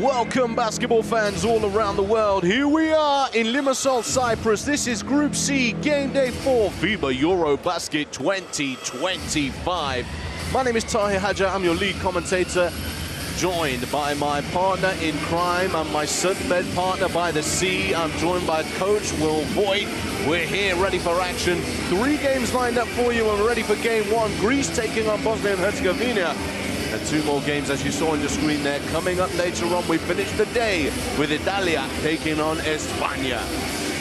Welcome, basketball fans all around the world. Here we are in Limassol, Cyprus. This is Group C, Game Day 4, FIBA EuroBasket 2025. My name is Tahir Hajar. I'm your lead commentator, joined by my partner in crime and my sunbed partner by the sea. I'm joined by Coach Will Boyd. We're here ready for action. 3 games lined up for you and we're ready for Game 1. Greece taking on Bosnia and Herzegovina. And 2 more games, as you saw on your screen there. Coming up later on, we finish the day with Italia taking on España.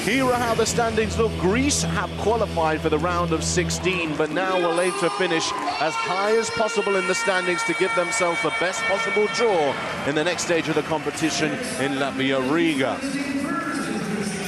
Here are how the standings look. Greece have qualified for the round of 16, but now will aim to finish as high as possible in the standings to give themselves the best possible draw in the next stage of the competition in Latvia, Riga.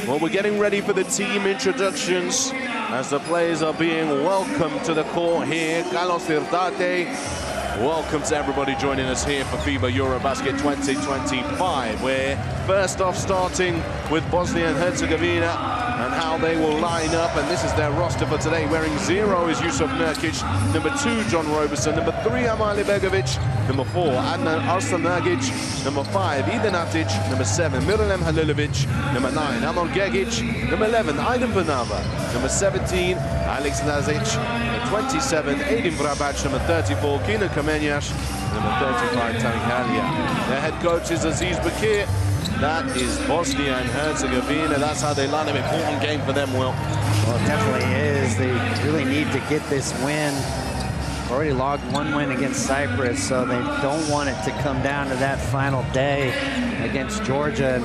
Well, we're getting ready for the team introductions as the players are being welcomed to the court here. Carlos Tirtate. Welcome to everybody joining us here for FIBA EuroBasket 2025. We're first off starting with Bosnia and Herzegovina and how they will line up. And this is their roster for today. Wearing 0 is Yusuf Nurkic, number 2 John Roberson, number 3 Amali Begovic, number 4 Adnan Arslan-Nagic, number 5 Eden Atic, number 7 Miralem Halilovic, number 9 Amon Gegic, number 11 Aydin Panava, number 17 Alex Lazic, number 27 Aydin Vrabac, number 34 Kina Kamenyash, number 35 Tariq Halia. Their head coach is Aziz Bakir. That is Bosnia and Herzegovina. That's how they line up. Important game for them, Will. Well, it definitely is. They really need to get this win. Already logged 1 win against Cyprus, so they don't want it to come down to that final day against Georgia. And,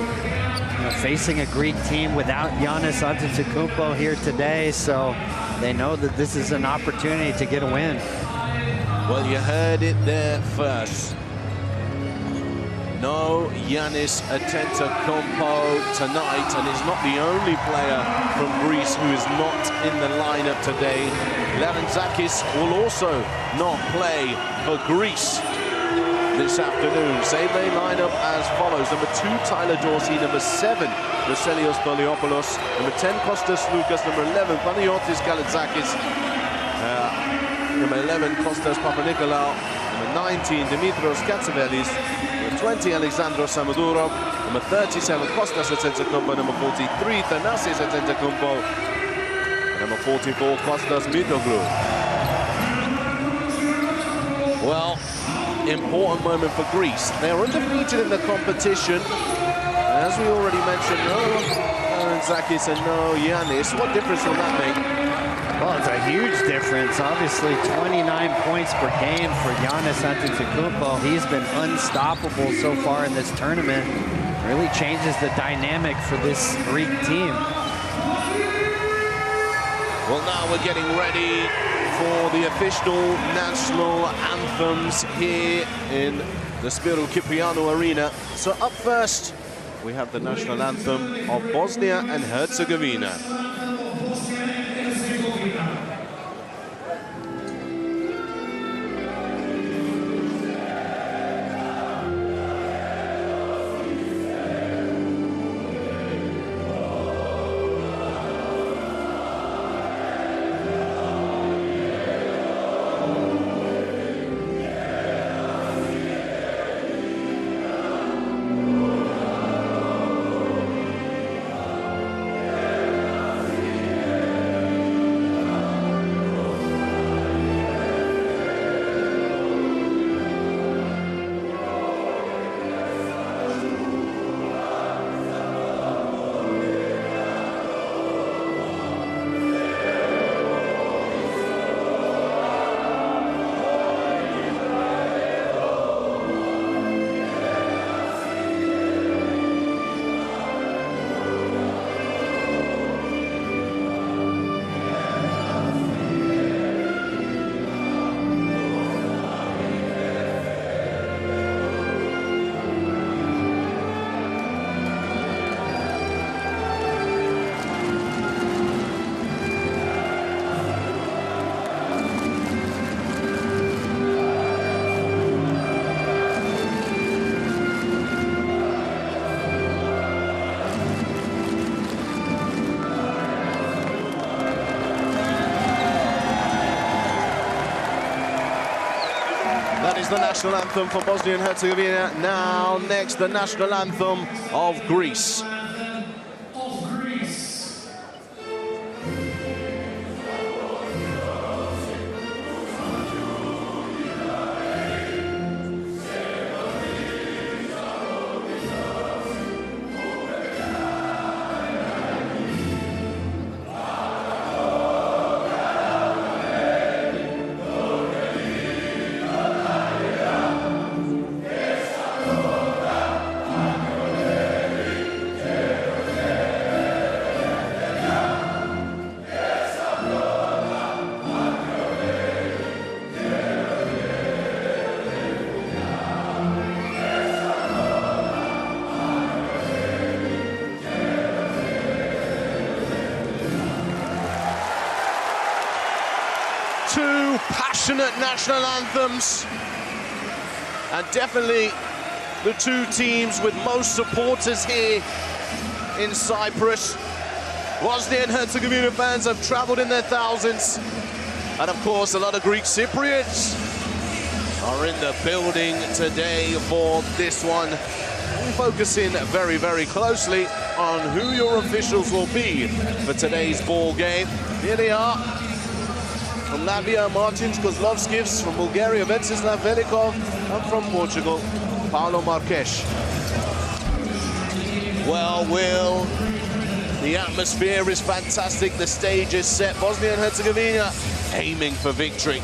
facing a Greek team without Giannis Antetokounmpo here today, so they know that this is an opportunity to get a win. Well, you heard it there first. No Giannis Antetokounmpo tonight, and he's not the only player from Greece who is not in the lineup today. Larentzakis will also not play for Greece this afternoon. Same they line up as follows. Number 2, Tyler Dorsey. Number 7, Vasilios Doliopoulos. Number 10, Kostas Lukas. Number 11, Panagiotis Kalaitzakis. Number 11, Kostas Papanikolaou. Number 19, Dimitrios Katsavelis. Number 20, Alexandros Samoudorov. Number 37, Kostas Antetokounmpo. Number 43, Thanasis Antetokounmpo. Number 44, Kostas Mitoglou. Well, important moment for Greece. They're undefeated in the competition. And as we already mentioned, no Larentzakis and no Giannis. What difference will that make? Well, it's a huge difference. Obviously, 29 points per game for Giannis Antetokounmpo. He's been unstoppable so far in this tournament. Really changes the dynamic for this Greek team. Well, now we're getting ready for the official national anthems here in the Spirou Kyprianou Arena. So up first, we have the national anthem of Bosnia and Herzegovina. the national anthem for Bosnia and Herzegovina. Now, next, the national anthem of Greece. Two passionate national anthems, and definitely the two teams with most supporters here in Cyprus. Bosnia and Herzegovina fans have traveled in their thousands, and of course a lot of Greek Cypriots are in the building today for this one. We're focusing very, very closely on who your officials will be for today's ball game. Here they are. From Latvia, Martins Kozlovskis. From Bulgaria, Vencislav Velikov. And from Portugal, Paulo Marques. Well, Will, the atmosphere is fantastic. The stage is set. Bosnia and Herzegovina aiming for victory.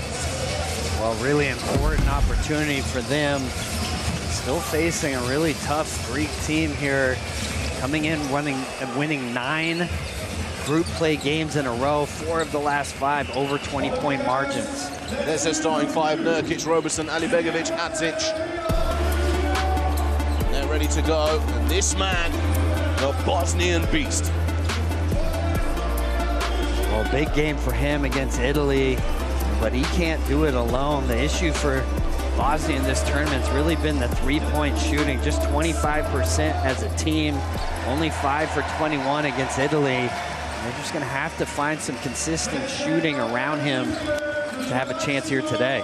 Well, really important opportunity for them. Still facing a really tough Greek team here. Coming in winning 9 group play games in a row, 4 of the last 5 over 20-point margins. There's their starting 5, Nurkic, Roberson, Alibegovic, Atsic. They're ready to go. And this man, the Bosnian beast. Well, big game for him against Italy, but he can't do it alone. The issue for Bosnia in this tournament's really been the 3-point shooting, just 25% as a team, only 5 for 21 against Italy. They're just going to have to find some consistent shooting around him to have a chance here today.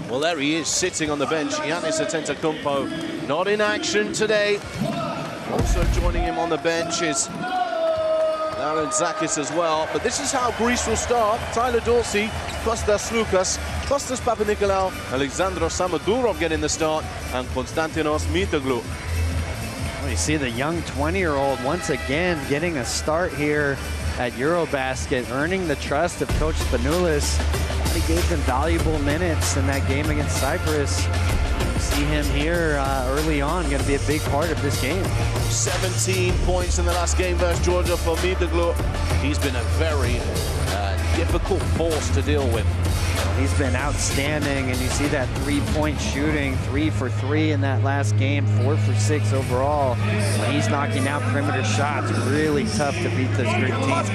Well, there he is, sitting on the bench. Giannis Antetokounmpo not in action today. Also joining him on the bench is Aaron Zakis as well. But this is how Greece will start. Tyler Dorsey, Kostas Loukas, Kostas Papanikolaou, Alexandros Samodourov getting the start, and Konstantinos Mitoglou. Well, you see the young 20-year-old once again getting a start here at EuroBasket, earning the trust of Coach Spanoulis. He gave them valuable minutes in that game against Cyprus. You see him here early on, going to be a big part of this game. 17 points in the last game versus Georgia for Mitoglou. He's been a very difficult force to deal with. He's been outstanding, and you see that 3-point shooting, 3 for 3 in that last game, 4 for 6 overall. When he's knocking out perimeter shots, really tough to beat this Greek team.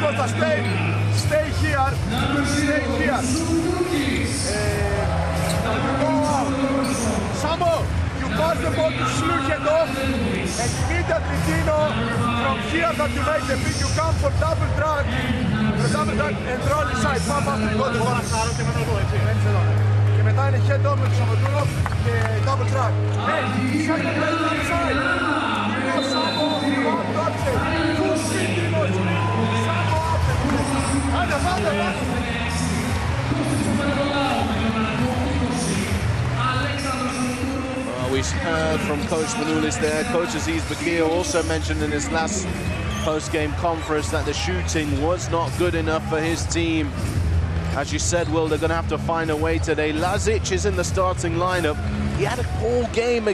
Stay here. Samo, you pass the ball to Sluket off, and immediately Dino, from here that you make the pick, you come for double drag, and roll inside. Και μετά είναι head off με τους Σαμοντούροφ και double drag. Hey, second play inside. Dino, Samo, one upset. Full speed, Dino, Samo upset. We heard from Coach Spanoulis there. Coach Aziz Bakir also mentioned in his last post-game conference that the shooting was not good enough for his team. As you said, Will, they're going to have to find a way today. Lazic is in the starting lineup. He had a poor game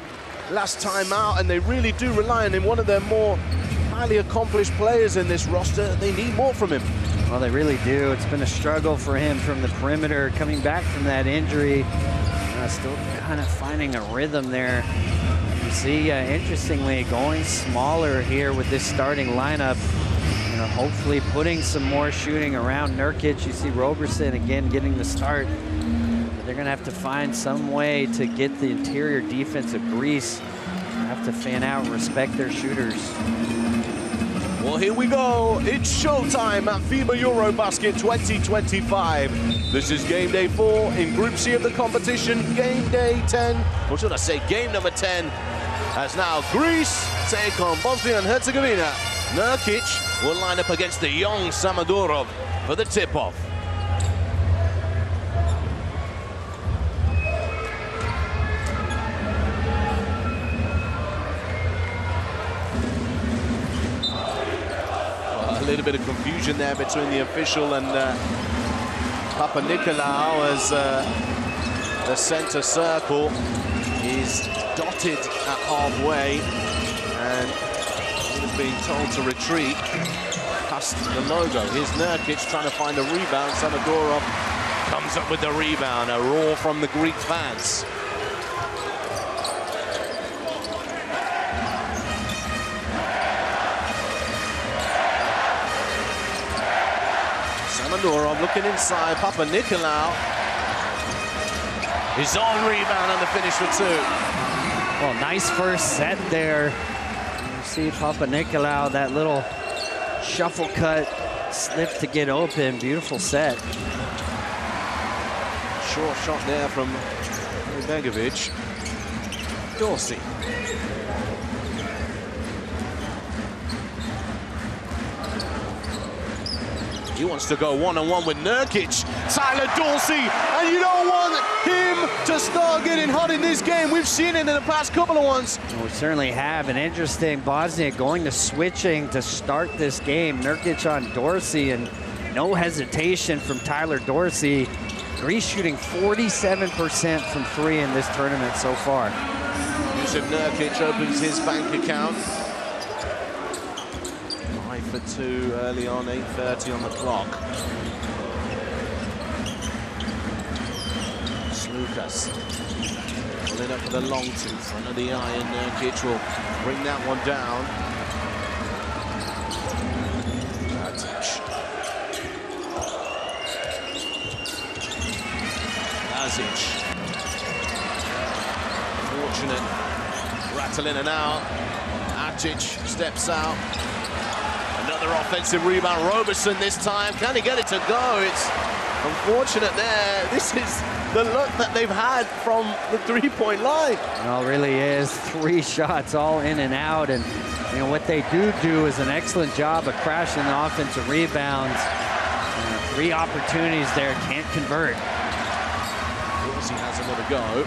last time out, and they really do rely on him. One of their more highly accomplished players in this roster. They need more from him. Well, they really do. It's been a struggle for him from the perimeter, coming back from that injury. Still kind of finding a rhythm there. You see, interestingly, going smaller here with this starting lineup. You know, hopefully putting some more shooting around Nurkic. You see Roberson again getting the start. But they're going to have to find some way to get the interior defense of Greece. Have to fan out and respect their shooters. Well, here we go. It's showtime at FIBA EuroBasket 2025. This is game day 4 in Group C of the competition. Game day 10, or should I say game number 10, as now Greece take on Bosnia and Herzegovina. Nurkic will line up against the young Samadorov for the tip-off. A little bit of confusion there between the official and Papa Nicolau, as the center circle is dotted at halfway, and he was being told to retreat past the logo. Here's Nurkic trying to find a rebound. Samadorov comes up with the rebound. A roar from the Greek fans. Samadorov looking inside. Papa Nicolau. His own rebound and the finish for 2. Well, nice first set there. You see Papa Nicolau, that little shuffle cut slip to get open. Beautiful set. Short shot there from Begovic. Dorsey. He wants to go one-on-one with Nurkic. Tyler Dorsey, and you don't want him to start getting hot in this game. We've seen it in the past couple of ones. Well, we certainly have. An interesting Bosnia going to switching to start this game. Nurkic on Dorsey, and no hesitation from Tyler Dorsey. Greece shooting 47% from 3 in this tournament so far. Yusuf Nurkic opens his bank account. 5 for 2 early on, 8:30 on the clock. Slukas pulling up with a long two, front of the eye, and Nurkic will bring that one down. Lazic. Fortunate. Rattle in and out. Atic steps out. Another offensive rebound. Roberson this time. Can he get it to go? It's unfortunate there. This is the luck that they've had from the three-point line. Well, it really is. 3 shots all in and out. And you know what they do is an excellent job of crashing the offensive rebounds. 3 opportunities there, can't convert. He has another go.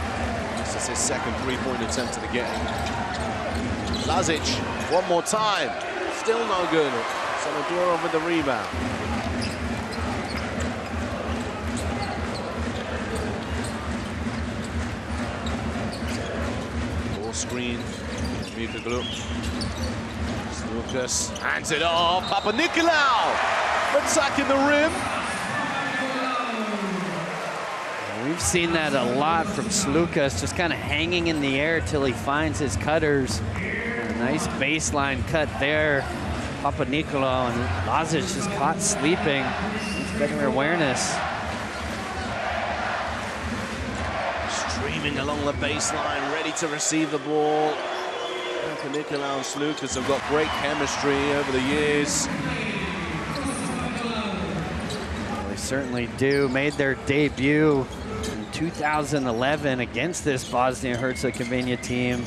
This is his second three-point attempt of the game. Lazic, one more time. Still no good. Samadorov with the rebound. Ball screen. Mikaglu. Lucas hands it off. Papa Nicolau attacking the rim. We've seen that a lot from Slukas, just kind of hanging in the air till he finds his cutters. A nice baseline cut there. Papa Nicolau, and Lazic is caught sleeping. Much better awareness. Streaming along the baseline, ready to receive the ball. Papa Nicolau and Slukas have got great chemistry over the years. Well, they certainly do. Made their debut in 2011 against this Bosnia-Herzegovina team.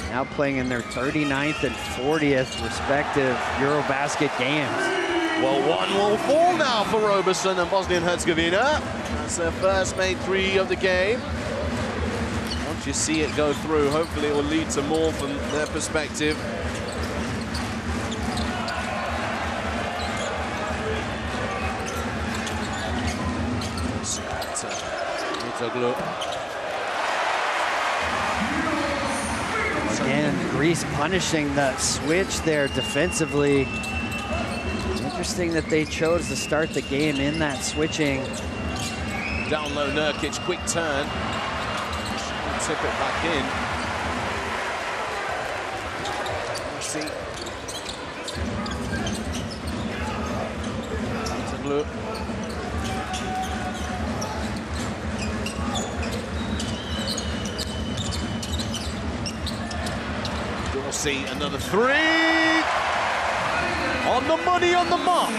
Now playing in their 39th and 40th respective EuroBasket games. Well, 1 will fall now for Roberson and Bosnia and Herzegovina. That's their first made 3 of the game. Once you see it go through, hopefully it will lead to more from their perspective. Again, Greece punishing that switch there defensively. Interesting that they chose to start the game in that switching. Down low, Nurkic, quick turn. Tip it back in. See. Dorsey, another 3. On the money, on the mark.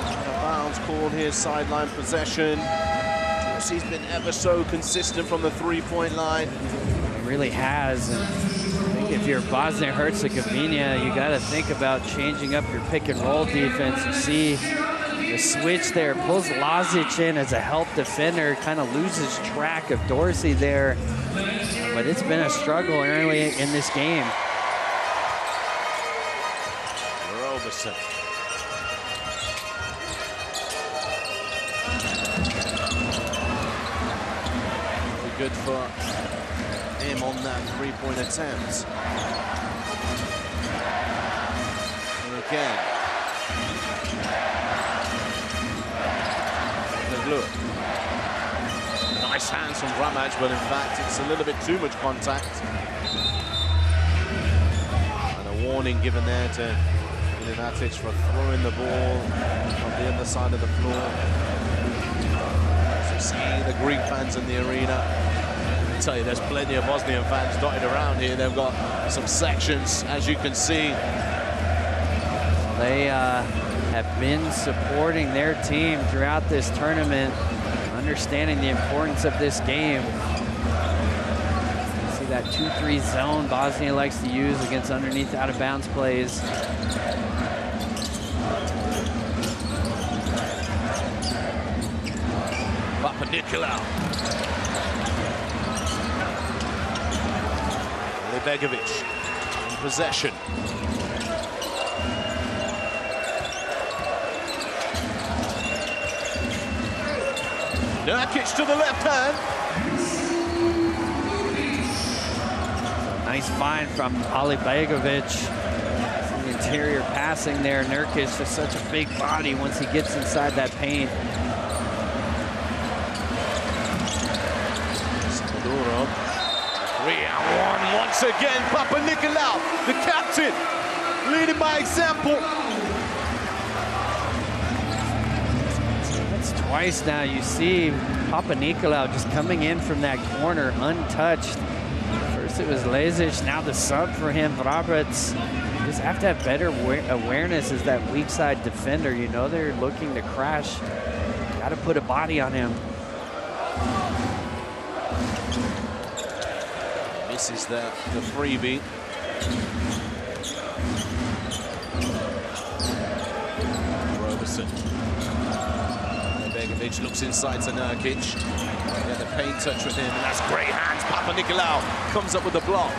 Out of bounds called here, sideline possession. He's been ever so consistent from the three-point line. He really has. And I think if you're Bosnia and Herzegovina, you got to think about changing up your pick and roll defense. You see the switch there, pulls Lazic in as a help defender, kind of loses track of Dorsey there. But it's been a struggle early in this game. Roberson. Good for him on that three-point attempt. And again. Look. Nice hands from Ramaj, but in fact it's a little bit too much contact. And a warning given there to Ilimatic for throwing the ball on the other side of the floor. As you see the Greek fans in the arena. I tell you, there's plenty of Bosnian fans dotted around here. They've got some sections, as you can see. They have been supporting their team throughout this tournament, understanding the importance of this game. You see that 2-3 zone Bosnia likes to use against underneath out-of-bounds plays. Papanikolaou. Begovic in possession. Nurkic to the left hand. Nice find from Ali Begovic. The interior passing there. Nurkic is such a big body once he gets inside that paint. Saduro. 3-on-1 once again. Papanikolaou, the captain, leading by example. That's twice now. You see Papanikolaou just coming in from that corner untouched. First it was Lazic, now the sub for him, Roberts. You just have to have better awareness as that weak side defender. You know they're looking to crash. Got to put a body on him. Misses the freebie. Roberson. Begovic looks inside to Nurkic. Get the paint touch with him, and that's great hands. Papanikolaou comes up with the block.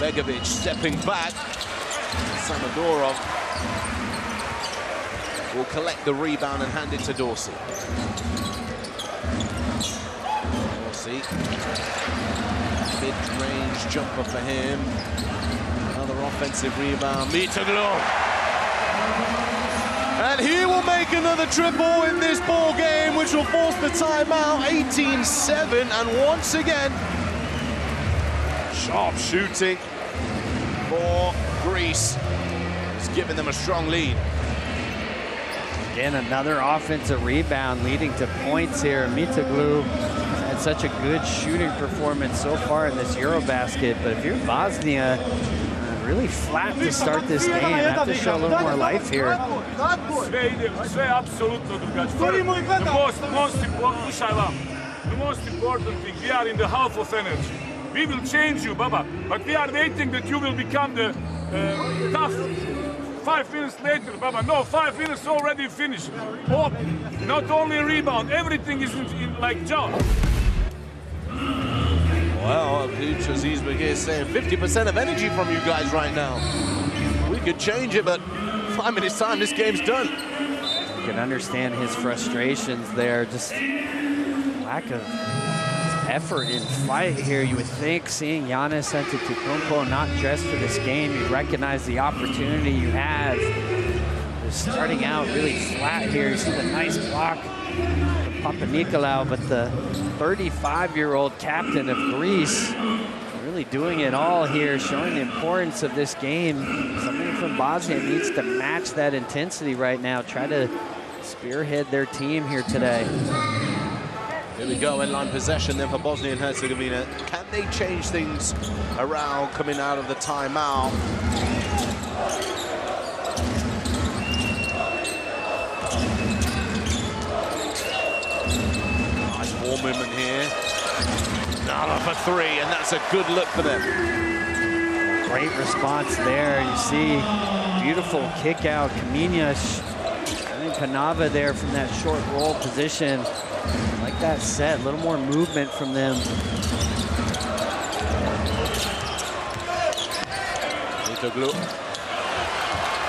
Begovic stepping back. Samadorov will collect the rebound and hand it to Dorsey. Mid-range jumper for him. Another offensive rebound. Mitoglou. And he will make another triple in this ball game, which will force the timeout. 18-7, and once again, sharp shooting for Greece. It's giving them a strong lead. Again, another offensive rebound leading to points here. Mitoglou had such a good shooting performance so far in this EuroBasket, but if you're Bosnia, really flat to start this game. Have to show a little more life here. The most important thing, we are in the half of energy. We will change you, Baba, but we are waiting that you will become the tough. 5 minutes later, Baba. No, 5 minutes already finished. Oh, not only rebound, everything is in like job. Well, Coach Azizbek here saying 50% of energy from you guys right now. We could change it, but 5 minutes time, this game's done. You can understand his frustrations there, just lack of effort in fight here. You would think, seeing Giannis Antetokounmpo not dressed for this game, you recognize the opportunity you have. They're starting out really flat here. You see the nice block from Papanikolaou, but the 35-year-old captain of Greece really doing it all here, showing the importance of this game. Somebody from Bosnia needs to match that intensity right now, try to spearhead their team here today. Here we go, end line possession then for Bosnia and Herzegovina. Can they change things around coming out of the timeout? Nice ball movement here. Nala for three, and that's a good look for them. Great response there. You see, beautiful kick out. Kaminas and Panava there from that short roll position. Like that set, a little more movement from them.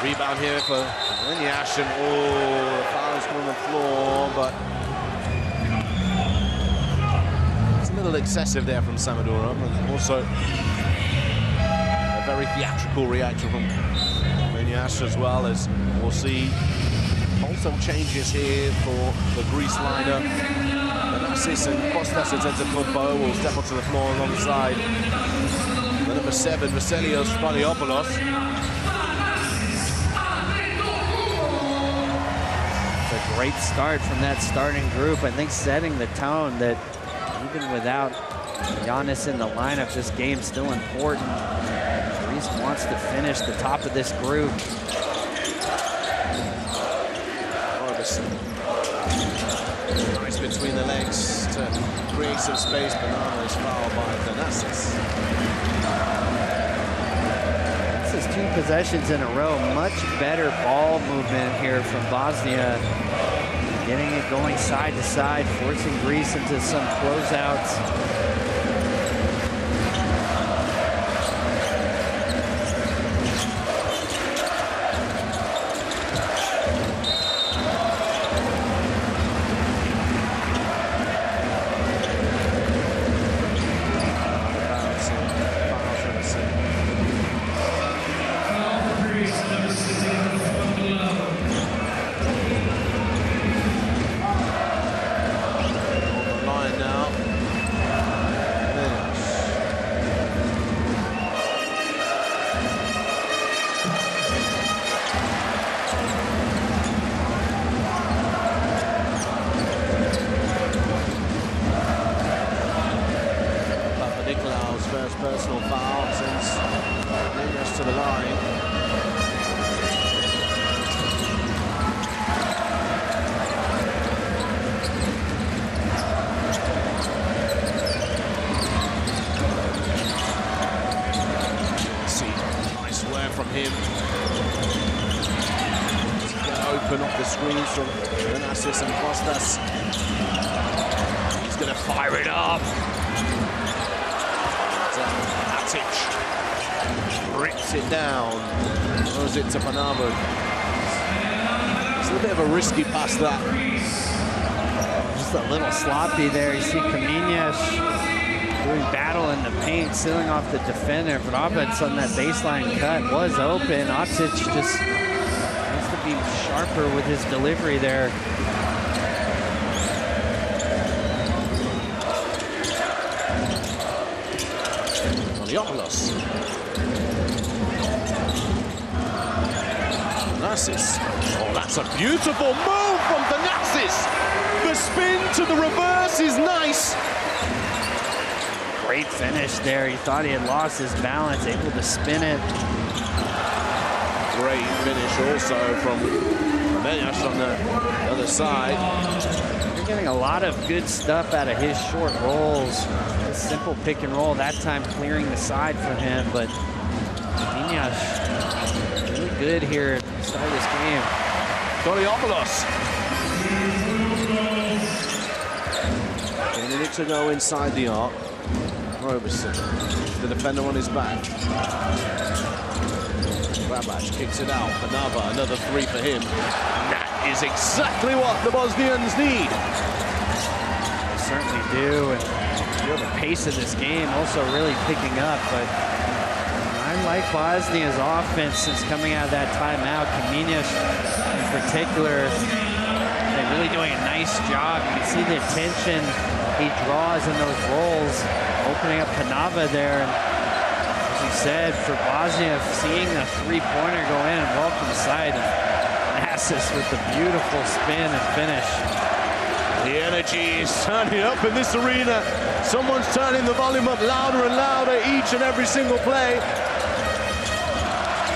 Rebound here for Yash, and oh, the foul's on the floor, but it's a little excessive there from Samadura, and also a very theatrical reaction from Yash as well, as we'll see. Also changes here for the Greece lineup. Anassis and Kostas Antetokounmpo will step onto the floor alongside the number 7, Vasilios Spaliopoulos. It's a great start from that starting group. I think setting the tone that even without Giannis in the lineup, this game's still important. Greece wants to finish the top of this group. Nice between the legs to create some space. Banana is fouled by Thanasis. This is 2 possessions in a row. Much better ball movement here from Bosnia. Getting it going side to side, forcing Greece into some closeouts. First personal foul since Nunez to the line. See, nice work from him. To get open off the screens from Anassis and Kostas. He's going to fire it up. Rips it down. Throws it to Panava. It's a bit of a risky pass, that. Just a little sloppy there. You see Kaminas doing battle in the paint, sealing off the defender. Vrabec on that baseline cut was open. Otic just needs to be sharper with his delivery there. Spaliopoulos. Thanasis. Oh, that's a beautiful move from Thanasis. The spin to the reverse is nice. Great finish there. He thought he had lost his balance, able to spin it. Great finish also from Meyash on the other side. You're getting a lot of good stuff out of his short rolls. A simple pick and roll, that time clearing the side for him, but Meyash really good here at the start of this game. Spaliopoulos. A minute to go inside the arc. Roberson, the defender on his back. Vrabec kicks it out. Panava, another 3 for him. And that is exactly what the Bosnians need. They certainly do. And the pace of this game also really picking up. But I like Bosnia's offense since coming out of that timeout. Kaminas in particular, they're really doing a nice job. You can see the attention he draws in those rolls, opening up Panava there. And as you said, for Bosnia, seeing the 3-pointer go in and welcome sight, and Anassis with the beautiful spin and finish. The energy is turning up in this arena. Someone's turning the volume up louder and louder each and every single play.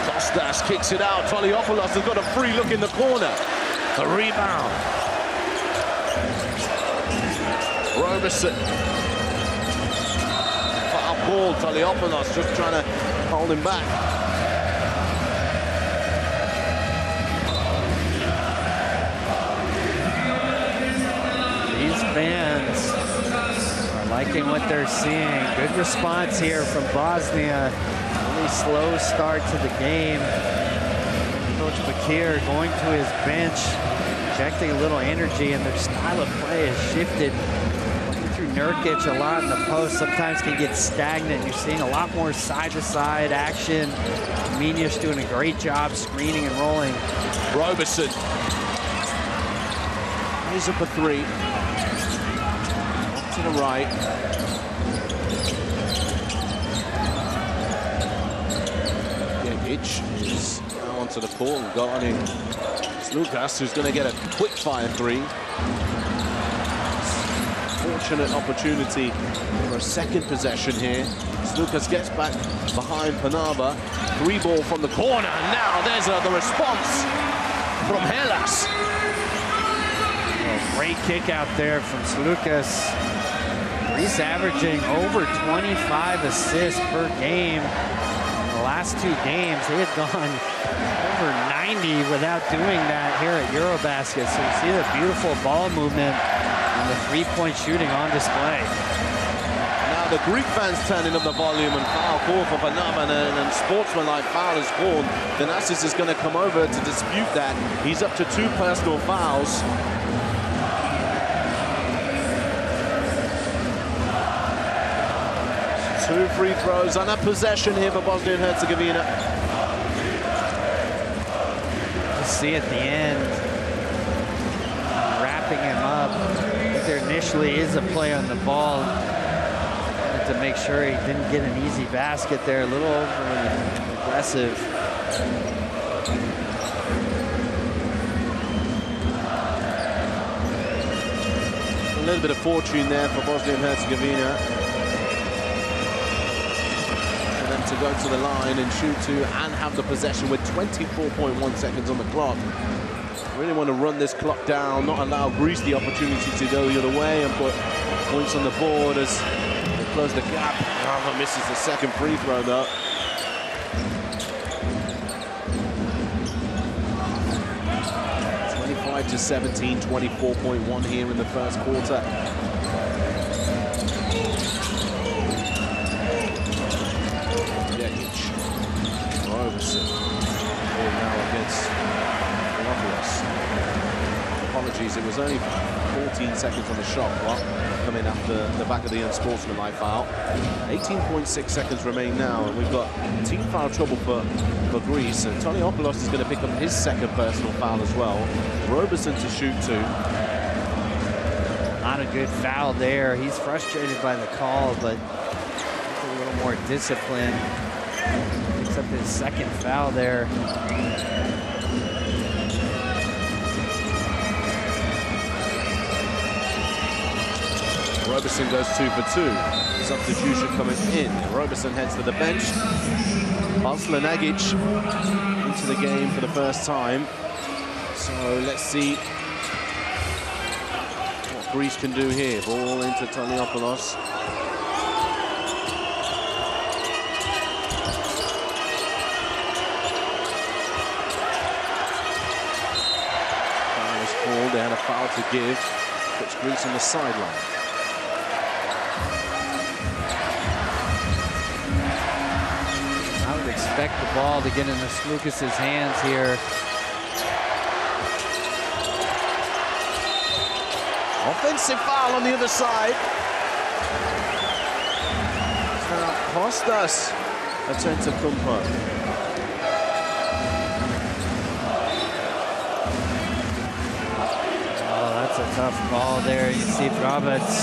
Kostas kicks it out. Toliopoulos has got a free look in the corner. A rebound. Roberson. Foul ball. Toliopoulos just trying to hold him back. These fans are liking what they're seeing. Good response here from Bosnia. Really slow start to the game. Coach Bakir going to his bench, injecting a little energy, and their style of play has shifted. Looking through Nurkic a lot in the post, sometimes can get stagnant. You're seeing a lot more side-to-side action. Minya's doing a great job screening and rolling. Roberson. Here's up a three. To the right. Jekic is now onto the court and guarding Lucas, who's going to get a quick fire three. Fortunate opportunity for a second possession here. Lucas gets back behind Panava. Three ball from the corner. And now there's the response from Hellas. Great kick out there from Lucas. He's averaging over 25 assists per game. In the last two games, he had gone over 90 without doing that here at EuroBasket. So you see the beautiful ball movement and the three-point shooting on display. Now the Greek fans turning up the volume, and foul call for Panama, and sportsmanlike foul is called. Thanasis is going to come over to dispute that. He's up to 2 personal fouls. 2 free throws and a possession here for Bosnia and Herzegovina. You see at the end, wrapping him up. I think there initially is a play on the ball to make sure he didn't get an easy basket there. A little overly aggressive. A little bit of fortune there for Bosnia and Herzegovina. To go to the line and shoot two and have the possession with 24.1 seconds on the clock. Really want to run this clock down, not allow Greece the opportunity to go the other way and put points on the board as they close the gap. Rava misses the second free throw though. To 17, 24.1 here in the first quarter. Jekic, Roberson, ball now against Toliopoulos. Apologies, it was only 14 seconds on the shot clock coming after the back of the unsportsmanlike foul. 18.6 seconds remain now, and we've got team foul trouble for Greece. And Toliopoulos is going to pick up his second personal foul as well. Roberson to shoot two. Not a good foul there. He's frustrated by the call, but a little more discipline. Picks up his second foul there. Roberson goes 2 for 2. Substitution coming in. Roberson heads to the bench. Basla Nagic into the game for the first time. So let's see what Greece can do here. Ball into Toliopoulos. Foul was called. They had a foul to give. Puts Greece on the sideline. Expect the ball to get into Lucas's hands here. Offensive foul on the other side. Kostas Antetokounmpo. Oh, that's a tough ball there. You see Roberts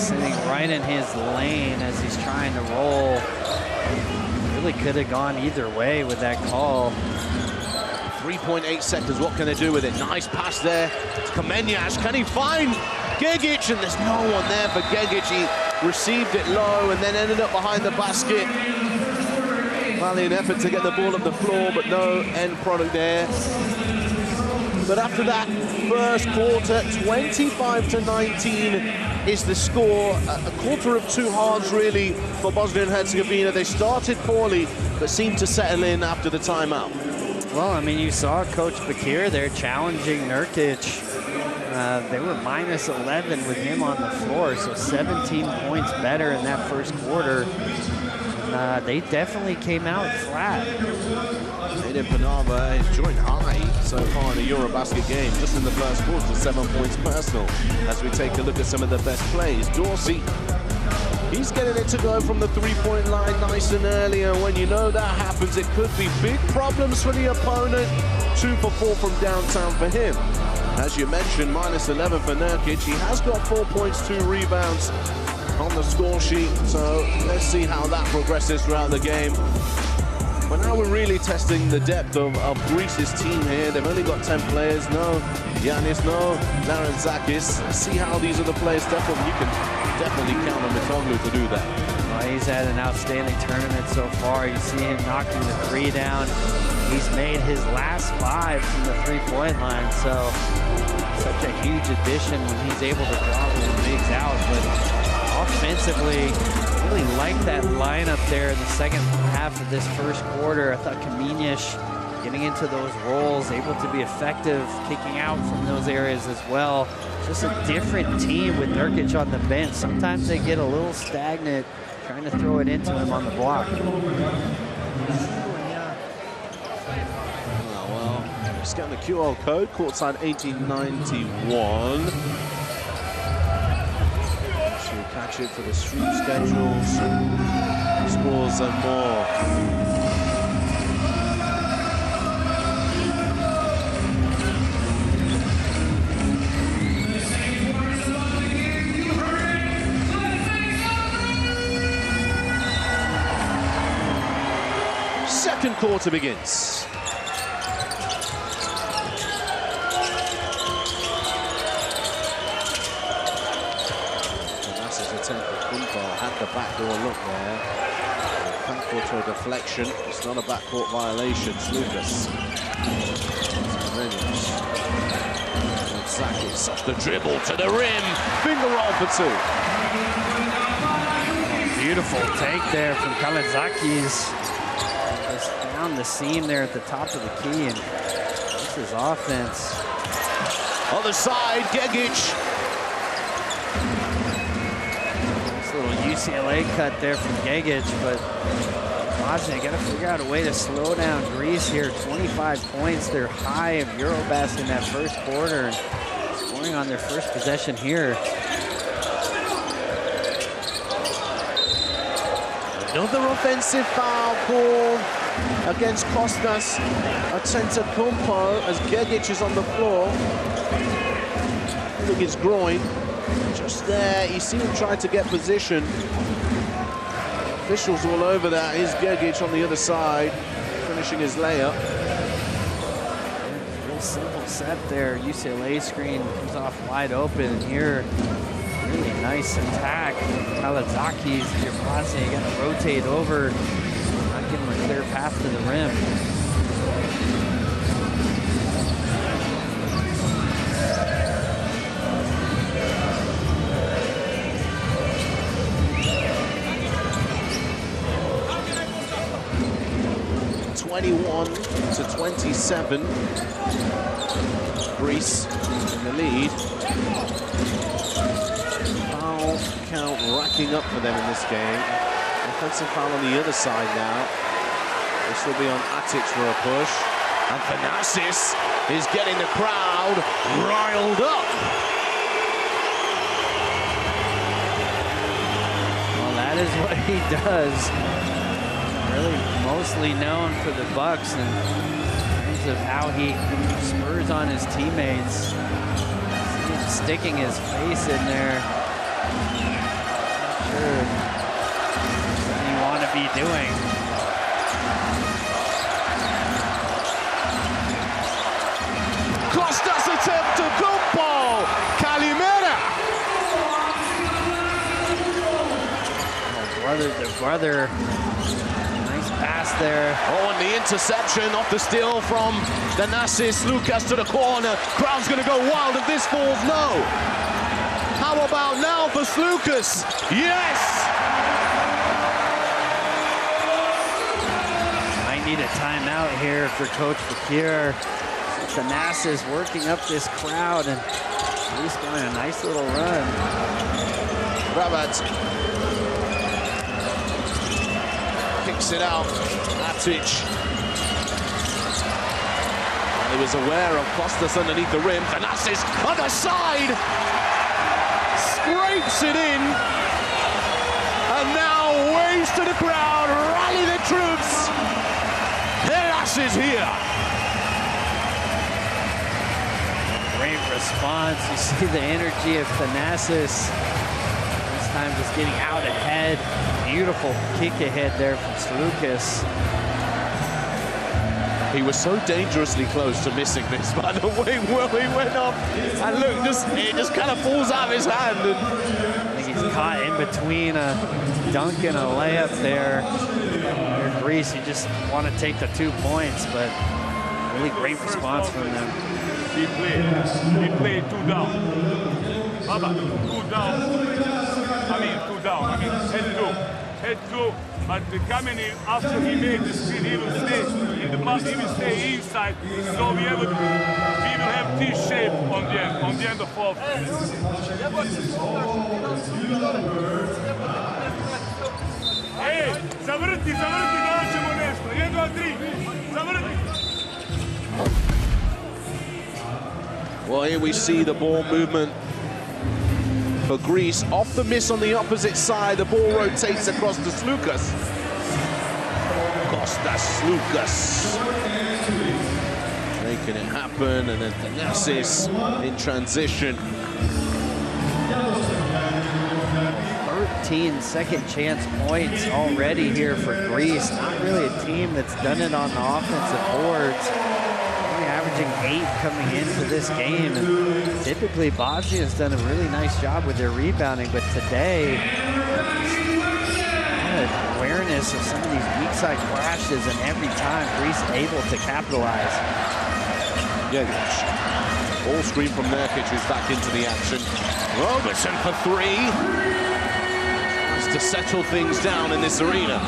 sitting right in his lane as he's trying to roll. Really could have gone either way with that call. 3.8 seconds, what can they do with it? Nice pass there to Kamenyas. Can he find Gegic? And there's no one there for Gegic. He received it low and then ended up behind the basket. Valiant effort to get the ball on the floor, but no end product there. But after that first quarter, 25-19 is the score. A quarter of two halves, really, for Bosnia and Herzegovina. They started poorly, but seemed to settle in after the timeout. Well, I mean, you saw Coach Bakir there challenging Nurkic. They were minus 11 with him on the floor, so 17 points better in that first quarter. And, they definitely came out flat. Aiden Panava, his joint high so far in the EuroBasket game, just in the first quarter, 7 points personal. As we take a look at some of the best plays, Dorsey, he's getting it to go from the three-point line nice and early, and when you know that happens, it could be big problems for the opponent. 2 for 4 from downtown for him. As you mentioned, minus 11 for Nurkic. He has got 4 points, 2 rebounds on the score sheet, so let's see how that progresses throughout the game. But now we're really testing the depth of Greece's team here. They've only got 10 players. No Giannis, no Larantzakis. Let's see how these other players step up. You can definitely count on Mitoglu to do that. Well, he's had an outstanding tournament so far. You see him knocking the 3 down. He's made his last 5 from the three-point line, so such a huge addition when he's able to draw those bigs out. But offensively, really like that lineup there in the second half of this first quarter. I thought Kamenyas getting into those roles, able to be effective, kicking out from those areas as well. Just a different team with Nurkic on the bench. Sometimes they get a little stagnant, trying to throw it into him on the block. Well, scan the QR code, courtside 1891. Catch it for the street schedules, scores and more. Second quarter begins. Had the backdoor look there. Thankful to a deflection. It's not a backcourt violation. Lucas. Sakis off the dribble to the rim. Finger roll for 2. Beautiful take there from Kalazakis. Just found the seam there at the top of the key, and this is offense. Other side, Gegic. UCLA cut there from Gegic, but Bosnia got to figure out a way to slow down Greece here. 25 points, they're high of EuroBasket in that first quarter, and scoring on their first possession here. Another offensive foul call against Kostas Antetokounmpo as Gegic is on the floor. I think his groin. Just there, you see him trying to get position. Officials all over that. Here's Gegic on the other side, finishing his layup. Real simple set there. UCLA screen comes off wide open, and here, really nice attack. Kalazakis, Bosnia, you got to rotate over, not give him a clear path to the rim. To 27. Greece in the lead. Foul count racking up for them in this game. Offensive foul on the other side now. This will be on Atic for a push. And Thanasis is getting the crowd riled up. Well, that is what he does. Really mostly known for the Bucks in terms of how he spurs on his teammates. See him sticking his face in there. Not sure what you want to be doing. brother. Nice pass there. Oh, and the interception off the steal from Thanasis. Lucas to the corner. Crowd's going to go wild if this falls. No. How about now for Lucas? Yes! Might need a timeout here for Coach Fakir. Thanasis working up this crowd, and he's going a nice little run. Rabat kicks it out. Matic. He was aware of Kostas underneath the rim. Thanasis on the side. Scrapes it in. And now waves to the crowd. Rally the troops. Thanasis here. Great response. You see the energy of Thanasis. This time just getting out ahead. Beautiful kick ahead there from Slukas. He was so dangerously close to missing this, by the way, where he went up. And look, it just kind of falls out of his hand. And I think he's caught in between a dunk and a layup there. Greece, you just want to take the 2 points, but really great response from them. He played 2 down. Baba, 2 down. I mean, head 2. But coming in after he made the screen, he will stay in the pass, he will stay inside. So we will have T-shape on the end of 4. Hey, zavrti, dođemo nešto. 1, 2, 3. Zavrti. well, here we see the ball movement for Greece. Off the miss on the opposite side, the ball rotates across to Slukas. Kostas Slukas making it happen, and then Thanasis in transition. 13 second chance points already here for Greece. Not really a team that's done it on the offensive boards. Only averaging 8 coming into this game. And typically Bosnia's done a really nice job with their rebounding, but today, awareness of some of these weak side crashes, and every time Greece able to capitalize. Jegic. Ball screen from Nurkic, who's back into the action. Robertson for 3. To settle things down in this arena.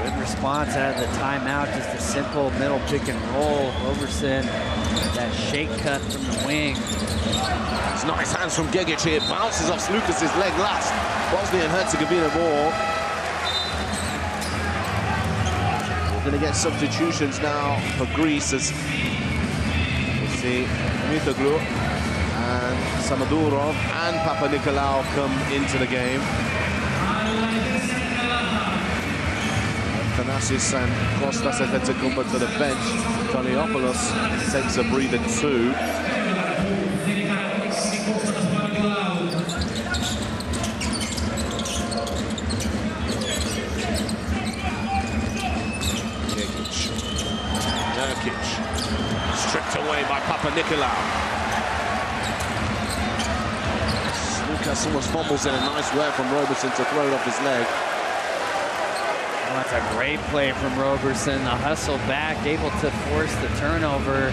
Good response out of the timeout, just a simple middle pick and roll. Robertson, that shake cut from the wing. It's nice hands from Jegic here, bounces off Lucas's leg last. Bosnia and Herzegovina ball. We're going to get substitutions now for Greece as we see Mitoglu and Samadurov and Papanikolaou come into the game. Thanasis and Kostas Efetekumba to the bench. Toniopoulos takes a breather too. Jegic. Nurkic. Stripped away by Papanikolaou. Lucas almost fumbles in a nice way from Robertson to throw it off his leg. Oh, that's a great play from Robertson. The hustle back, able to force the turnover.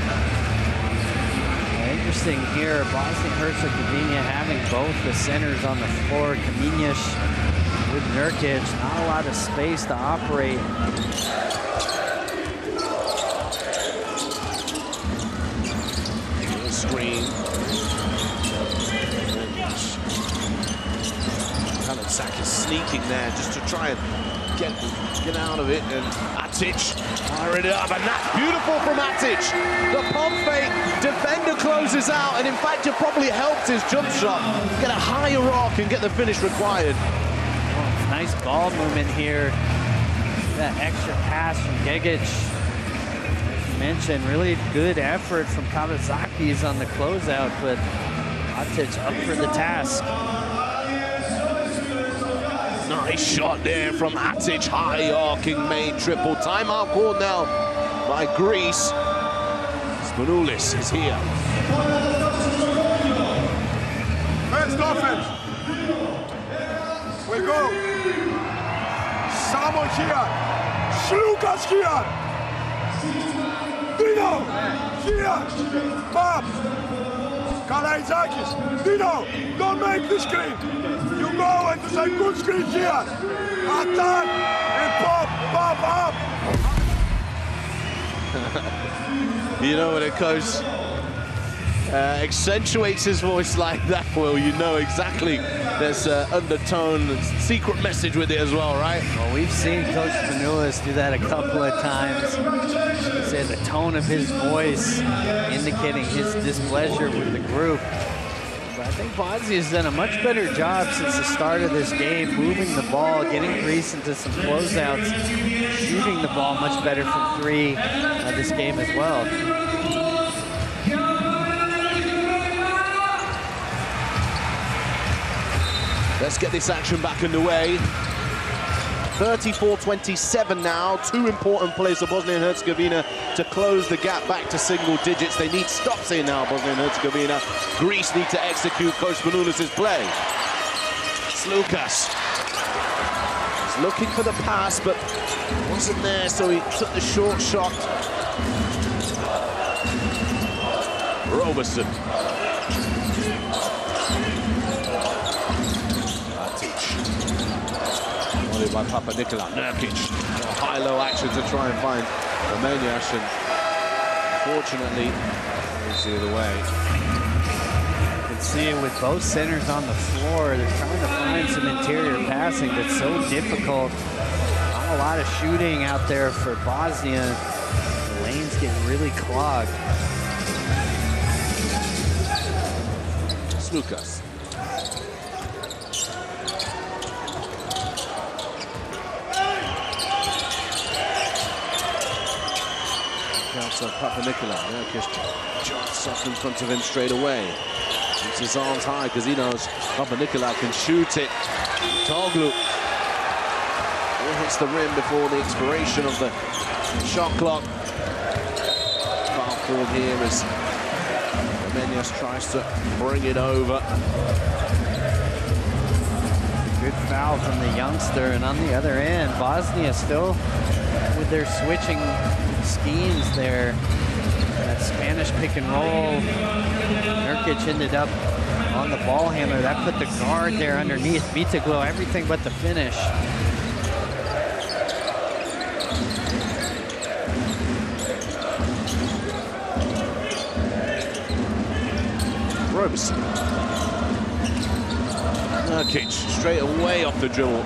Interesting here, Bosnia and Herzegovina having both the centers on the floor. Kamenic with Nurkic, not a lot of space to operate. Screen. Sack is sneaking there just to try and get out of it, and Matic fired it up, and that's beautiful from Matic. The pump fake, defender closes out, and in fact it probably helped his jump shot get a higher arc and get the finish required. Oh, nice ball movement here. That extra pass from Jegic. As you mentioned, really good effort from Kawasaki on the closeout, but Matic up for the task. Nice shot there from Atic, high arcing made triple. Timeout called now by Greece. Spanoulis is here. First offense. We go. Samo here. Slukas here. Dino. Here. Pop. Kalaitzakis. Dino. Don't make the screen. You go and do some good screen here. Attack and pop up. You know, when a coach accentuates his voice like that, Will, you know exactly there's an undertone, secret message with it as well, right? Well, we've seen Coach Spanoulis do that a couple of times. Say the tone of his voice indicating his displeasure with the group. But I think Bosnia's done a much better job since the start of this game, moving the ball, getting Greece into some closeouts, shooting the ball much better from three this game as well. Let's get this action back underway. 34-27 now. Two important plays for Bosnia and Herzegovina to close the gap back to single digits. They need stops here now, Bosnia and Herzegovina. Greece need to execute Coach Spanoulis' play. Slukas. He's looking for the pass, but wasn't there, so he took the short shot. Roberson. By Papa Nikola. Nurkic. High-low action to try and find Romanyash, and fortunately, it's the other way. You can see it with both centers on the floor. They're trying to find some interior passing that's so difficult. Not a lot of shooting out there for Bosnia. The lanes get really clogged. Slukas. Counts on Papa Nikola. Nurkic jumps up in front of him straight away. Keeps his arms high because he knows Papa Nikola can shoot it. Toglu hits the rim before the expiration of the shot clock. Foul called here as Romanyash tries to bring it over. Good foul from the youngster, and on the other end, Bosnia still with their switching schemes there. That Spanish pick and roll. Nurkic ended up on the ball handler. That put the guard there underneath. Mitoglu, everything but the finish. Roberson. Nurkic straight away off the dribble.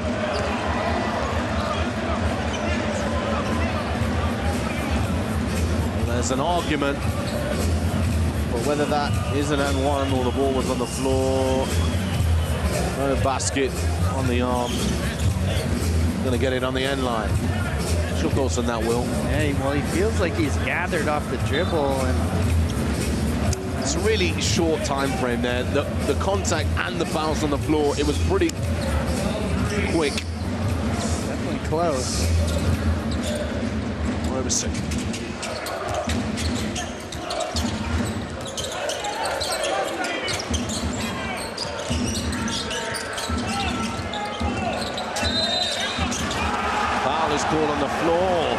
There's an argument, but whether that is an and one or the ball was on the floor, no basket on the arm, gonna get it on the end line. What's your thoughts on that, Will? Yeah, well, he feels like he's gathered off the dribble, and it's a really short time frame there. The contact and the bounce on the floor, it was pretty quick. Definitely close. Roberson. Call on the floor.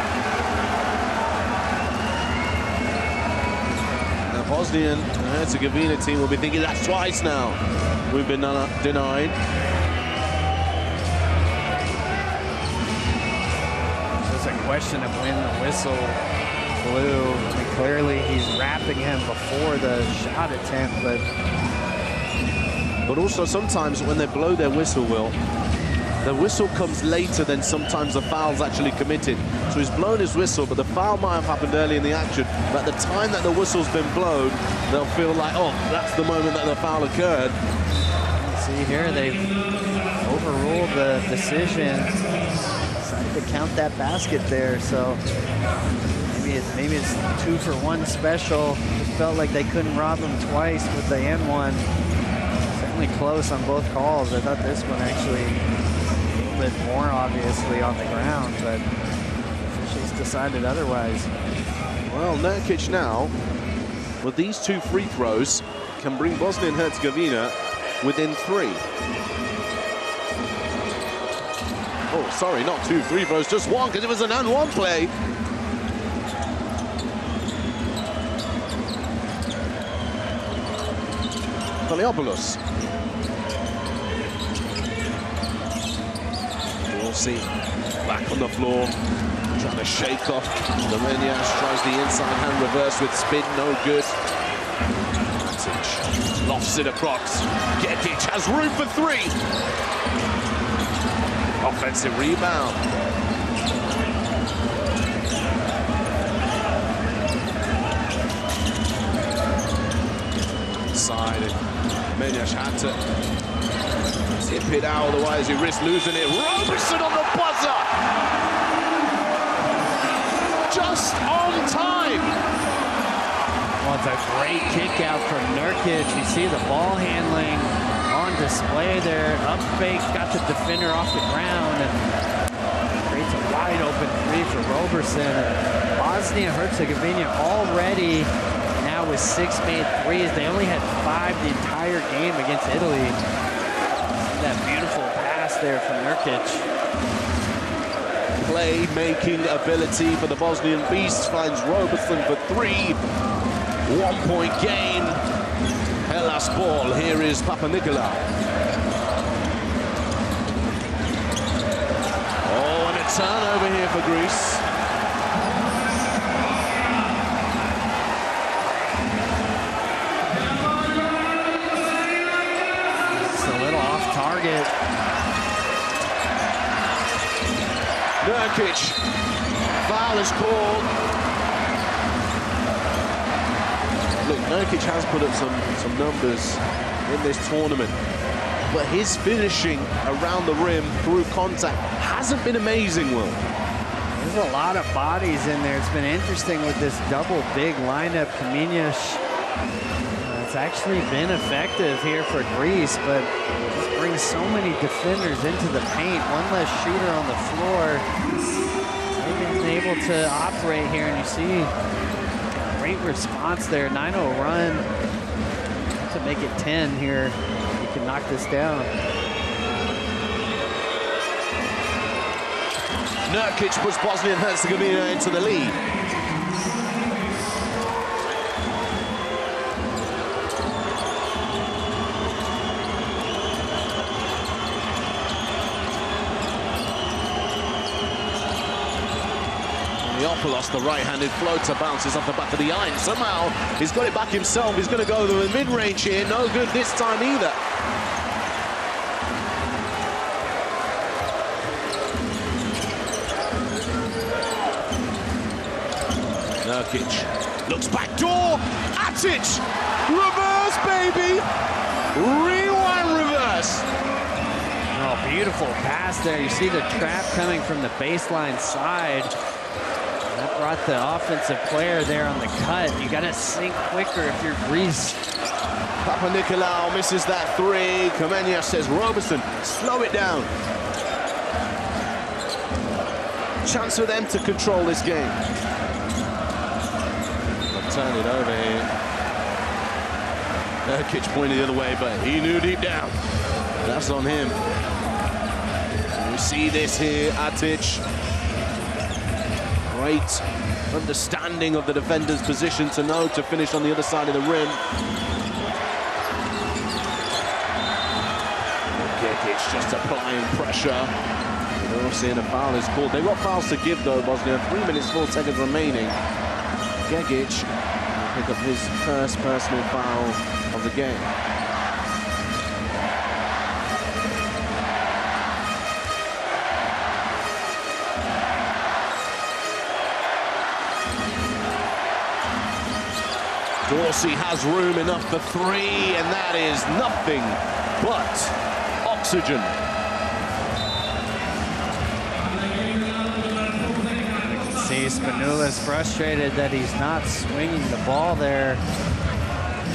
The Bosnia and Herzegovina team will be thinking that's twice now we've been denied. There's a question of when the whistle blew. I mean, clearly he's wrapping him before the shot attempt, but also sometimes when they blow their whistle, Will, the whistle comes later than sometimes the foul's actually committed. So he's blown his whistle, but the foul might have happened early in the action. But at the time that the whistle's been blown, they'll feel like, oh, that's the moment that the foul occurred. See here, they've overruled the decision. Decided to count that basket there, so maybe it's 2-for-1 special. It felt like they couldn't rob him twice with the N1. Certainly close on both calls. I thought this one actually bit more obviously on the ground, but officials decided otherwise. Well, Nurkic now, with these two free throws, can bring Bosnia and Herzegovina within 3. Oh, sorry, not 2 free throws, just one, because it was an and one play. Valiopoulos. We'll see. Back on the floor. Trying to shake off. Domenias tries the inside hand reverse with spin, no good. Matic lofts it across. Gekic has room for 3. Offensive rebound. Inside. Domenias had to zip it out, otherwise he risks losing it. Roberson on the buzzer! Just on time! Well, it's a great kick out from Nurkic. You see the ball handling on display there. Up fake, got the defender off the ground, and creates a wide open 3 for Roberson. Bosnia and Herzegovina already now with 6 made 3s. They only had 5 the entire game against Italy. See that beautiful pass there from Nurkic. Play-making ability for the Bosnian Beasts finds Roberson for 3. 1-point game. Hellas ball. Here is Papanikolaou. Oh, and a turnover here for Greece. Just a little off target. Nurkic, foul is called. Look, Nurkic has put up some numbers in this tournament, but his finishing around the rim through contact hasn't been amazing, Will. There's a lot of bodies in there. It's been interesting with this double big lineup. Kamenias, it's actually been effective here for Greece, but just brings so many defenders into the paint. One less shooter on the floor. They've been able to operate here, and you see great response there. 9-0 run to make it 10 here. You can knock this down. Nurkic puts Bosnia and Herzegovina into the lead. Valiopoulos, the right-handed floater, bounces off the back of the iron. Somehow, he's got it back himself. He's going to go to the mid-range here. No good this time either. Nurkic looks back door. Atic, reverse, baby. Rewind reverse. Oh, beautiful pass there. You see the trap coming from the baseline side. That brought the offensive player there on the cut. You got to sink quicker if you're Greece. Papanikolaou misses that 3. Kamenias says, Roberson, slow it down. Chance for them to control this game. They'll turn it over here. Nurkic pointed the other way, but he knew deep down. That's on him. So we see this here, Atic. Great understanding of the defender's position to know to finish on the other side of the rim. Gekic just applying pressure. We're seeing a foul is called. They've got fouls to give though, Bosnia. 3 minutes, 4 seconds remaining. Gekic will pick up his first personal foul of the game. Dorsey has room enough for 3, and that is nothing but oxygen. You can see Spinula's frustrated that he's not swinging the ball there.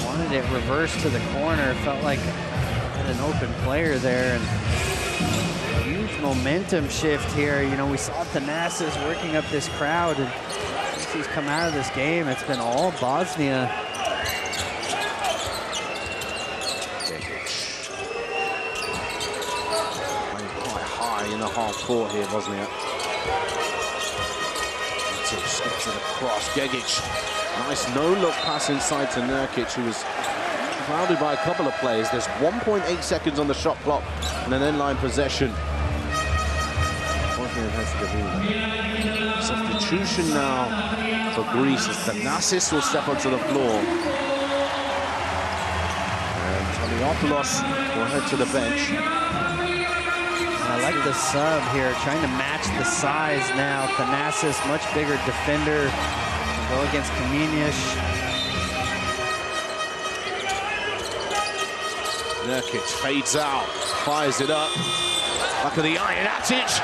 Wanted it reversed to the corner. Felt like had an open player there, and huge momentum shift here. You know, we saw Thanasis working up this crowd, and since he's come out of this game, it's been all Bosnia. the half court here, Bosnia. Skips it across. Gegic. Nice no-look pass inside to Nurkic, who was crowded by a couple of players. There's 1.8 seconds on the shot clock and an end-line possession. Bosnia and Herzegovina. Substitution now for Greece as Thanasis will step onto the floor. And Toliopoulos will head to the bench. I like the sub here, trying to match the size now. Thanasis, much bigger defender. Go against Kamenish. Nurkic fades out, fires it up. Back of the iron, Atic.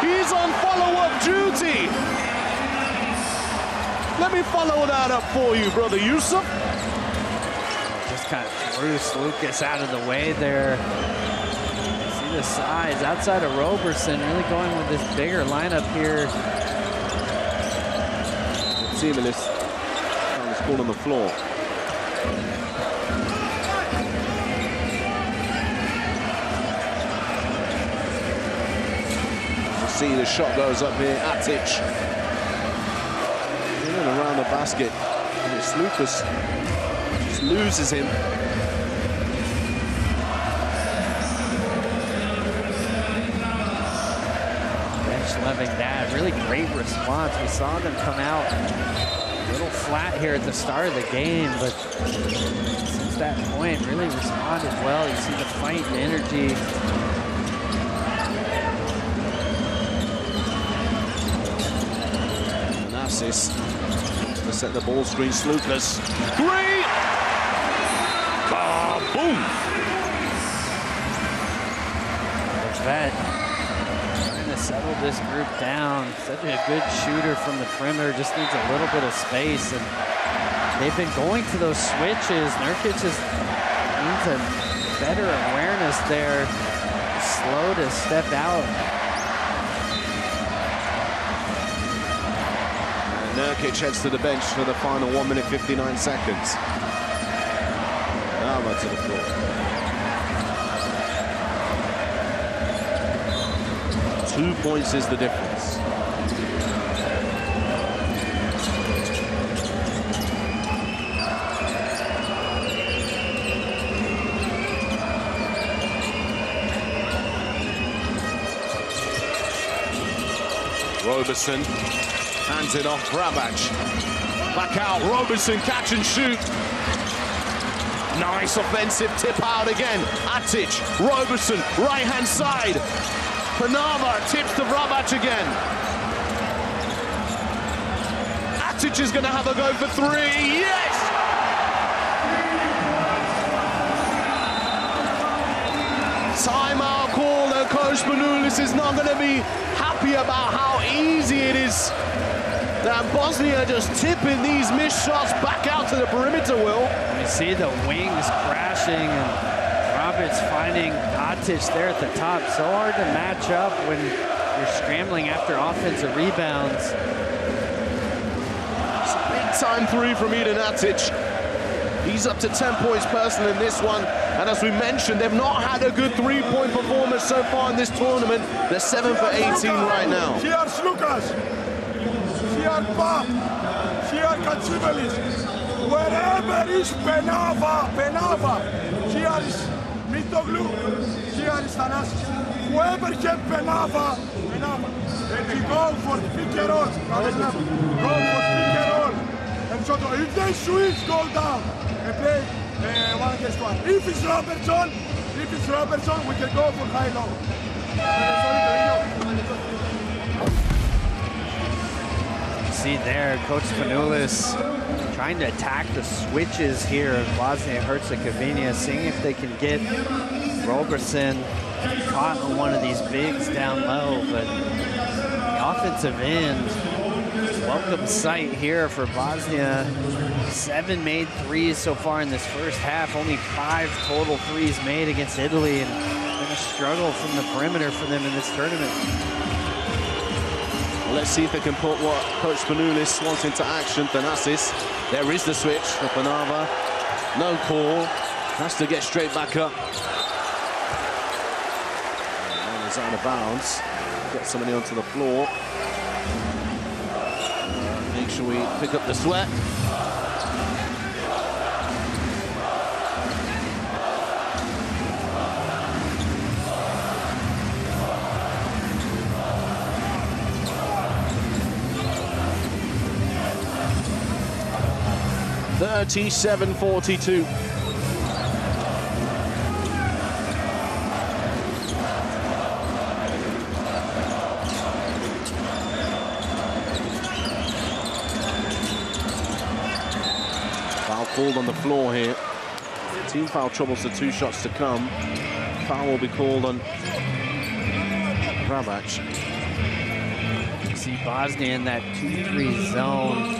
He's on follow-up duty. Let me follow that up for you, brother Yusuf. Just kind of Bruce Lucas out of the way there. See the size outside of Roberson, really going with this bigger lineup here. Similis on the ball on the floor. See the shot goes up here. Atic in and around the basket. And it's Lucas just loses him. Bench loving that. Really great response. We saw them come out a little flat here at the start of the game, but since that point, really responded well. You see the fight and energy. To set the ball screen, Slukas. Three! Boom! Vet trying to settle this group down. Such a good shooter from the perimeter, just needs a little bit of space. And they've been going to those switches. Nurkic just needs a better awareness there. Slow to step out. Nurkic heads to the bench for the final 1 minute 59 seconds. Now to the floor. Two points is the difference. Roberson hands it off, Brabac. Back out, Roberson, catch and shoot. Nice offensive tip out again. Atic, Roberson, right-hand side. Panava tips to Brabac again. Atic is going to have a go for three. Yes! Timeout call, and Coach Spanoulis is not going to be happy about how easy it is. That Bosnia just tipping these missed shots back out to the perimeter, Will. You see the wings crashing and Roberts finding Atic there at the top. So hard to match up when you're scrambling after offensive rebounds. It's a big-time three from Eden Atic. He's up to 10 points personal in this one. And as we mentioned, they've not had a good three-point performance so far in this tournament. They're 7 for 18 right now. Here's Lucas. Here Pap. Here Katsibelis. Wherever is Penava. Here is Mitoglu. Here is Thanasis. Whoever can Penava. And we go for pick and roll. Go for pick and roll. And so if they switch, go down and play 1 against 1. If it's Robertson, we can go for high-low. See there, Coach Spanoulis trying to attack the switches here of Bosnia and Herzegovina, seeing if they can get Roberson caught on one of these bigs down low, but the offensive end, welcome sight here for Bosnia. 7 made threes so far in this first half, only 5 total threes made against Italy, and been a struggle from the perimeter for them in this tournament. Let's see if they can put what Coach Spanoulis wants into action. Thanasis, there is the switch for Panava. No call, has to get straight back up. It's out of bounds. Get somebody onto the floor. Make sure we pick up the sweat. (37-42). Foul called on the floor here. Team foul troubles the 2 shots to come. Foul will be called on Vrabac. You see Bosnia in that 2-3 zone.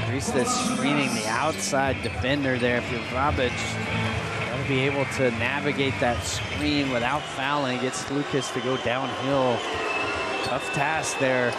Greece that's screening the outside defender there. If you're Vrabac, got to be able to navigate that screen without fouling. Gets Lucas to go downhill. Tough task there.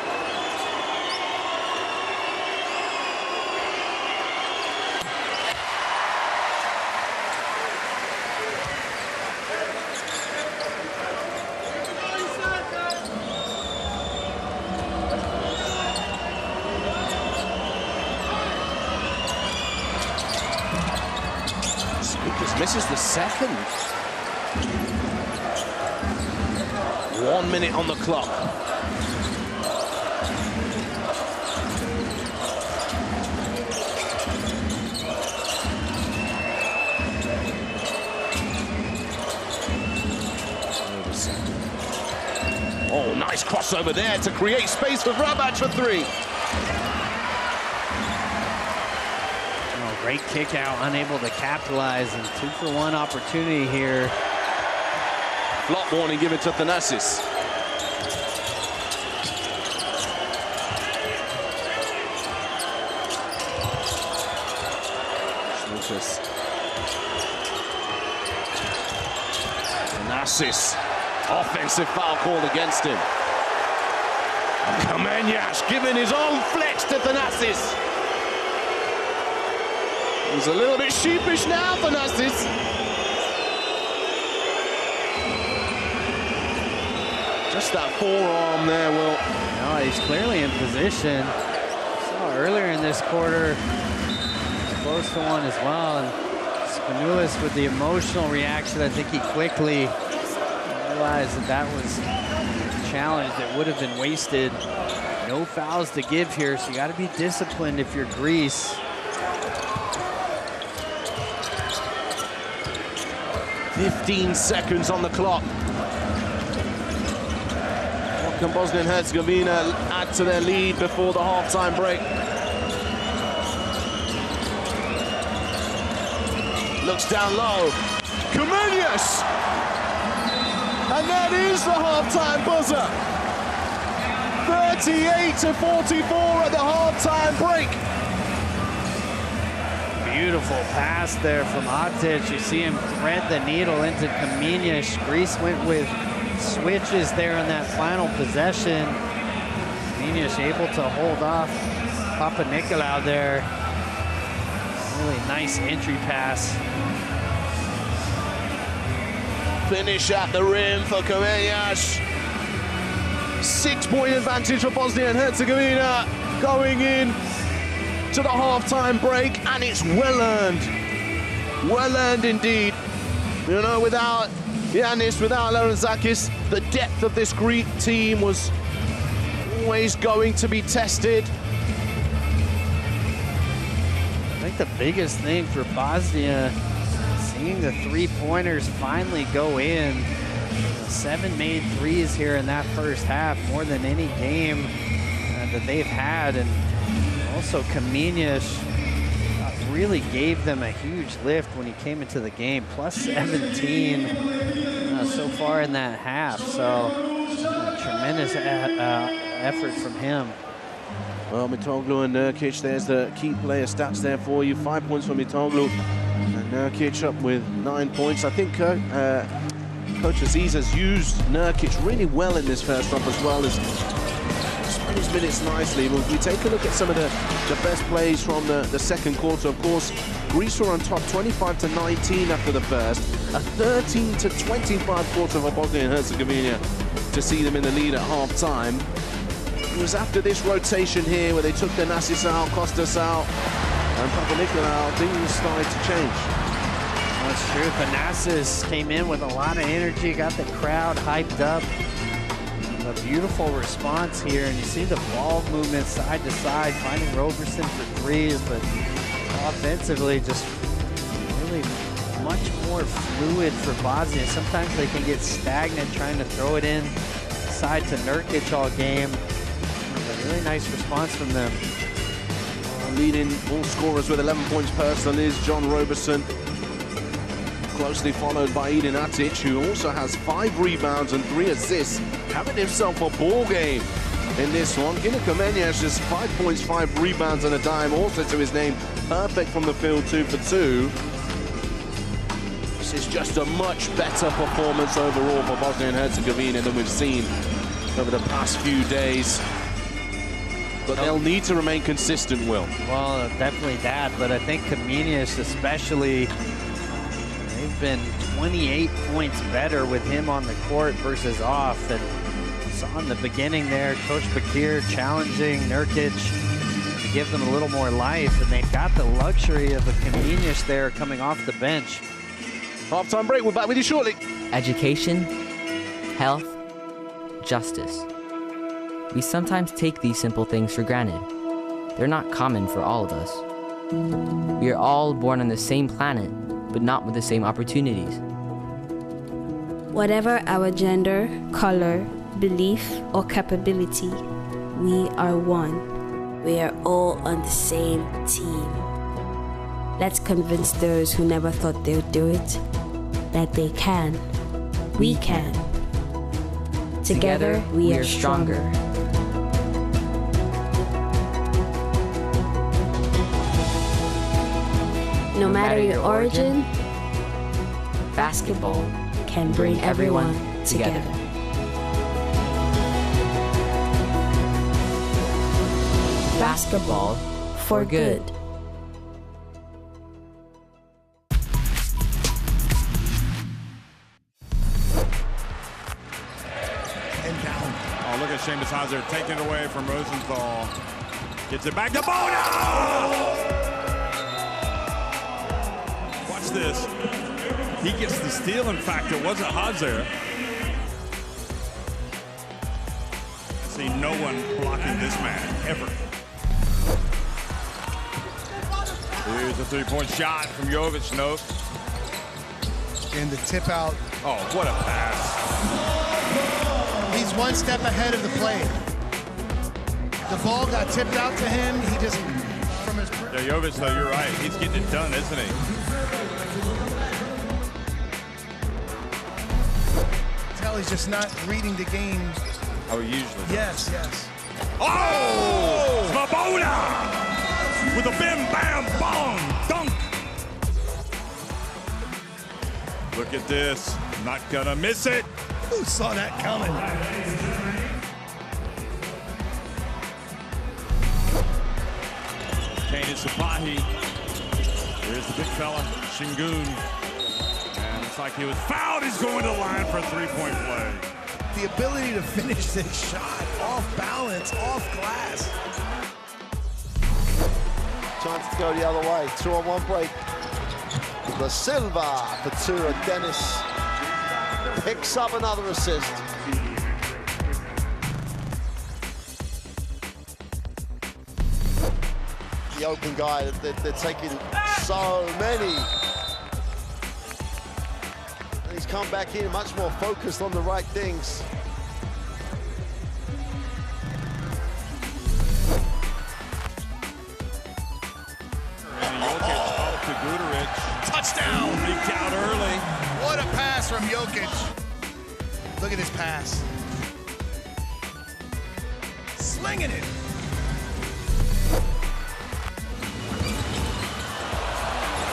Misses the second. 1 minute on the clock. Oh, nice crossover there to create space for Vrabac for 3. Great kick out, unable to capitalize, and 2-for-1 opportunity here. Flop warning given to Thanasis. Lucas. Thanasis. Offensive foul called against him. Kamenyas giving his own flex to Thanasis. He's a little bit sheepish now, Thanasis. Just that forearm there, Will. No, he's clearly in position. Saw earlier in this quarter, close to one as well. And Spanoulis with the emotional reaction, I think he quickly realized that that was a challenge that would have been wasted. No fouls to give here, so you got to be disciplined if you're Greece. 15 seconds on the clock. What can Bosnia and Herzegovina add to their lead before the halftime break? Looks down low. Kamenyas! And that is the halftime buzzer. 38-44 at the halftime break. Beautiful pass there from Atic. You see him thread the needle into Kamenyas. Greece went with switches there in that final possession. Kamenyas able to hold off Papanikolaou there. Really nice entry pass. Finish at the rim for Kamenyas. 6-point advantage for Bosnia and Herzegovina going in to the halftime break, and it's well earned indeed. You know, without Giannis, without Laurenzakis, the depth of this Greek team was always going to be tested. I think the biggest thing for Bosnia, seeing the 3-pointers finally go in. 7 made threes here in that first half, more than any game that they've had. And also Kamenyas really gave them a huge lift when he came into the game. Plus 17 so far in that half. So tremendous effort from him. Well, Mitoglu and Nurkic, there's the key player stats there for you. 5 points for Mitoglu and Nurkic up with 9 points. I think Coach Aziz has used Nurkic really well in this first half, as well as run his minutes nicely. But we take a look at some of the best plays from the second quarter. Of course, Greece were on top 25-19 after the first. A 13-25 quarter for Bosnia and Herzegovina to see them in the lead at half-time. It was after this rotation here where they took the Nassis out, Kostas out, and Papanikolaou, things started to change. That's true. Thanasis came in with a lot of energy, got the crowd hyped up. A beautiful response here, and you see the ball movement side to side, finding Roberson for threes, but offensively just really much more fluid for Bosnia. Sometimes they can get stagnant trying to throw it in side to Nurkic all game. A really nice response from them. Leading all scorers with 11 points personal is John Roberson, closely followed by Edin Atic, who also has 5 rebounds and 3 assists, having himself a ball game in this one. Gina Kamenyas just 5 points, 5 rebounds and a dime, also to his name. Perfect from the field, 2 for 2. This is just a much better performance overall for Bosnia and Herzegovina than we've seen over the past few days. But they'll need to remain consistent, Will. Well, definitely that, but I think Kamenyas especially, they've been 28 points better with him on the court versus off. And you saw in the beginning there, Coach Bakir challenging Nurkic to give them a little more life, and they've got the luxury of a Kamenyas there coming off the bench. Halftime break, we're back with you shortly. Education, health, justice. We sometimes take these simple things for granted. They're not common for all of us. We are all born on the same planet, but not with the same opportunities. Whatever our gender, color, belief, or capability, we are one. We are all on the same team. Let's convince those who never thought they would do it that they can. We can. Together, we are stronger. No matter your origin, basketball can bring everyone together. Basketball for good. And down. Oh, look at Seamus Hauser taking it away from Rosenthal. Gets it back to Bona! Watch this. He gets the steal. In fact, it wasn't Hauser. I see no one blocking this man, ever. Here's a three-point shot from Jovic. Nope. And the tip out. Oh, what a pass. He's one step ahead of the play. The ball got tipped out to him. He just, from his... Yeah, Jovic, though, you're right. He's getting it done, isn't he? Tell he's just not reading the game. Oh, he usually does. Yes, yes. Oh! Svoboda! With a bim-bam-bong dunk. Look at this. Not gonna miss it. Who saw that coming? Kane Sapahi. Here's the big fella, Şengün. And it's like he was fouled. He's going to the line for a three-point play. The ability to finish this shot off balance, off glass. Chance to go the other way. 2-on-1 break. Da Silva for 2, and Dennis picks up another assist. The open guy, they're taking so many. And he's come back in much more focused on the right things. Touchdown! Leaked out early. What a pass from Jokic. Look at this pass. Slinging it.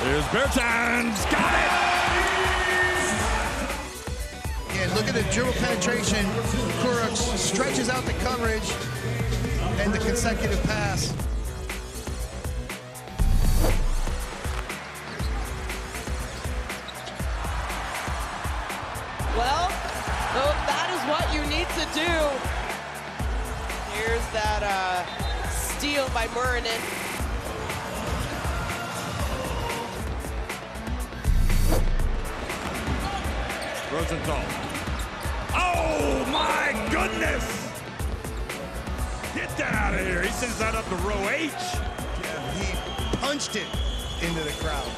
Here's Bertans. Got it! Yeah, look at the dribble penetration. Kurucs stretches out the coverage. and the consecutive pass. Well, that is what you need to do. Here's that steal by Murinen. Rosenthal. Oh my goodness! Get that out of here. He sends that up to row H. Yeah, he punched it into the crowd.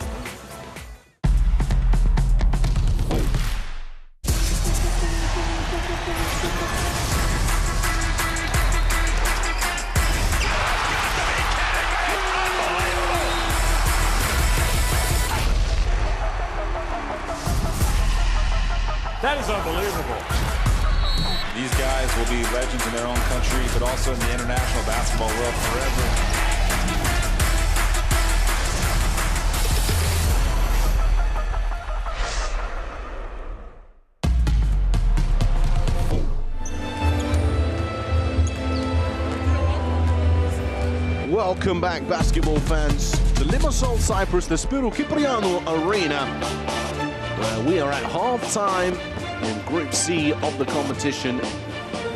That is unbelievable. These guys will be legends in their own country, but also in the international basketball world forever. Welcome back, basketball fans, to Limassol, Cyprus, the Spirou Kyprianou Arena, where we are at half-time in Group C of the competition.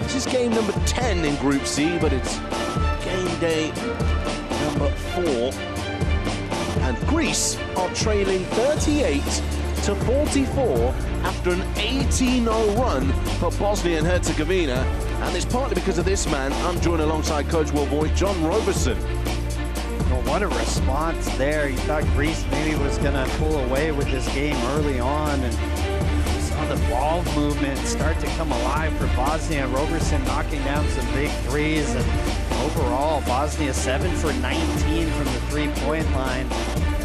This is game number 10 in Group C, but it's game day number 4. And Greece are trailing 38-44 after an 18-0 run for Bosnia and Herzegovina. And it's partly because of this man. I'm joined alongside Coach Will Boyd, John Roberson. Well, what a response there. You thought Greece maybe was going to pull away with this game early on, and you saw the ball movement start to come alive for Bosnia. Roberson knocking down some big threes, and overall, Bosnia 7 for 19 from the three-point line.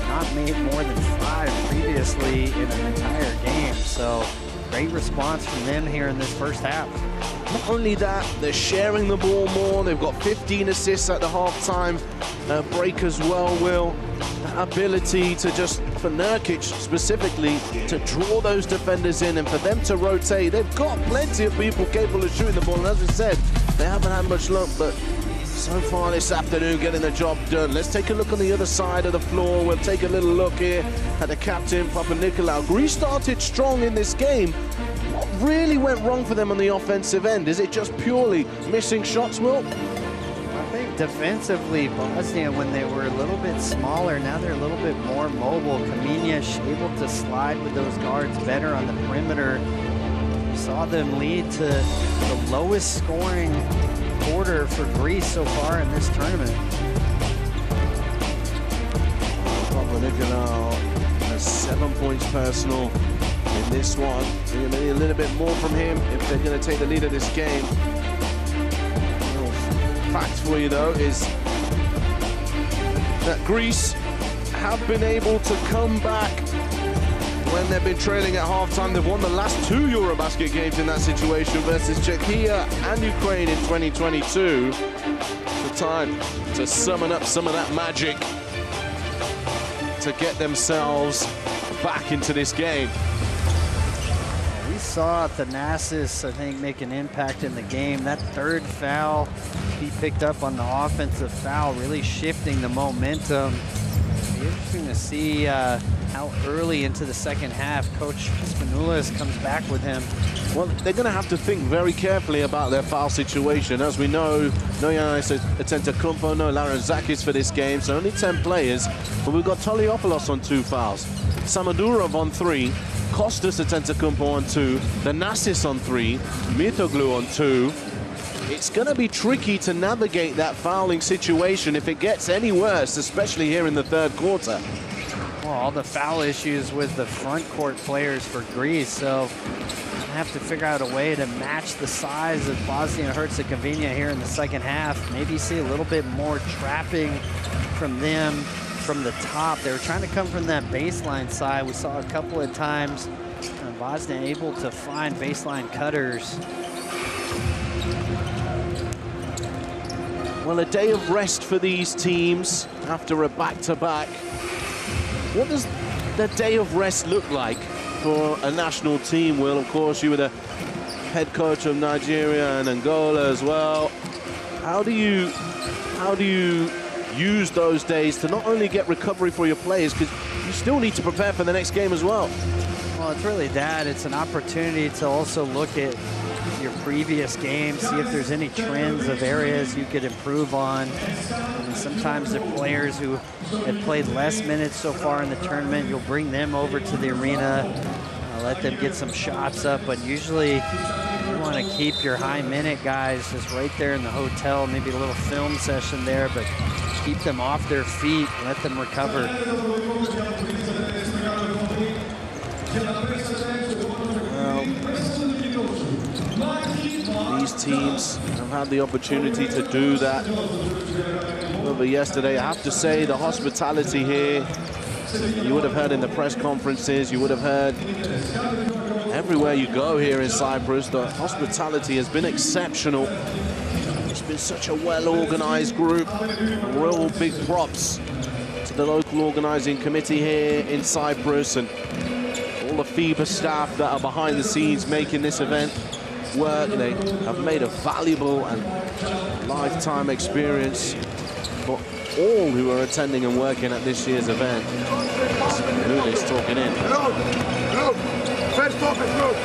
Not made more than 5 previously in an entire game. So great response from them here in this first half. Not only that, they're sharing the ball more. They've got 15 assists at the halftime break as well, Will. That ability to just, for Nurkic specifically, to draw those defenders in and for them to rotate. They've got plenty of people capable of shooting the ball. And as we said, they haven't had much luck, but so far this afternoon, getting the job done. Let's take a look on the other side of the floor. We'll take a little look here at the captain, Papanikolaou. Greece started strong in this game. What really went wrong for them on the offensive end? Is it just purely missing shots, Will? I think defensively, Bosnia, when they were a little bit smaller, now they're a little bit more mobile. Kamenic able to slide with those guards better on the perimeter. We saw them lead to the lowest scoring quarter for Greece so far in this tournament. Papanikolaou has 7 points personal in this one. We're going to need a little bit more from him if they're going to take the lead of this game. Fact for you, though, is that Greece have been able to come back when they've been trailing at halftime. They've won the last 2 EuroBasket games in that situation versus Czechia and Ukraine in 2022. The time to summon up some of that magic to get themselves back into this game. We saw Thanasis, I think, make an impact in the game. That third foul he picked up on the offensive foul, really shifting the momentum. It'll be interesting to see how early into the second half Coach Spanoulis comes back with him. Well, they're going to have to think very carefully about their foul situation. As we know, no Giannis Antetokounmpo, no Laranzakis for this game, so only 10 players. But we've got Toliopoulos on 2 fouls, Samadurov on 3, Kostas Antetokounmpo on 2, Thanasis on 3, Mitoglou on 2. It's going to be tricky to navigate that fouling situation if it gets any worse, especially here in the third quarter. Well, all the foul issues with the front court players for Greece, so have to figure out a way to match the size of Bosnia and Herzegovina here in the second half. Maybe see a little bit more trapping from them from the top. They were trying to come from that baseline side. We saw a couple of times Bosnia able to find baseline cutters. Well, a day of rest for these teams after a back-to-back. What does the day of rest look like for a national team, Will? Of course, you were the head coach of Nigeria and Angola as well. How do you use those days to not only get recovery for your players, because you still need to prepare for the next game as well? Well, it's really that. It's an opportunity to also look at your previous games, see if there's any trends of areas you could improve on. And sometimes the players who have played less minutes so far in the tournament, you'll bring them over to the arena, let them get some shots up, but usually you want to keep your high minute guys just right there in the hotel, maybe a little film session there, but keep them off their feet, let them recover. These teams have had the opportunity to do that over yesterday. I have to say, the hospitality here, you would have heard in the press conferences, you would have heard everywhere you go here in Cyprus, the hospitality has been exceptional. It's been such a well-organized group. Real big props to the local organizing committee here in Cyprus and all the FIBA staff that are behind the scenes making this event work. They have made a valuable and lifetime experience for all who are attending and working at this year's event. Lulis talking in. Look, first focus, look.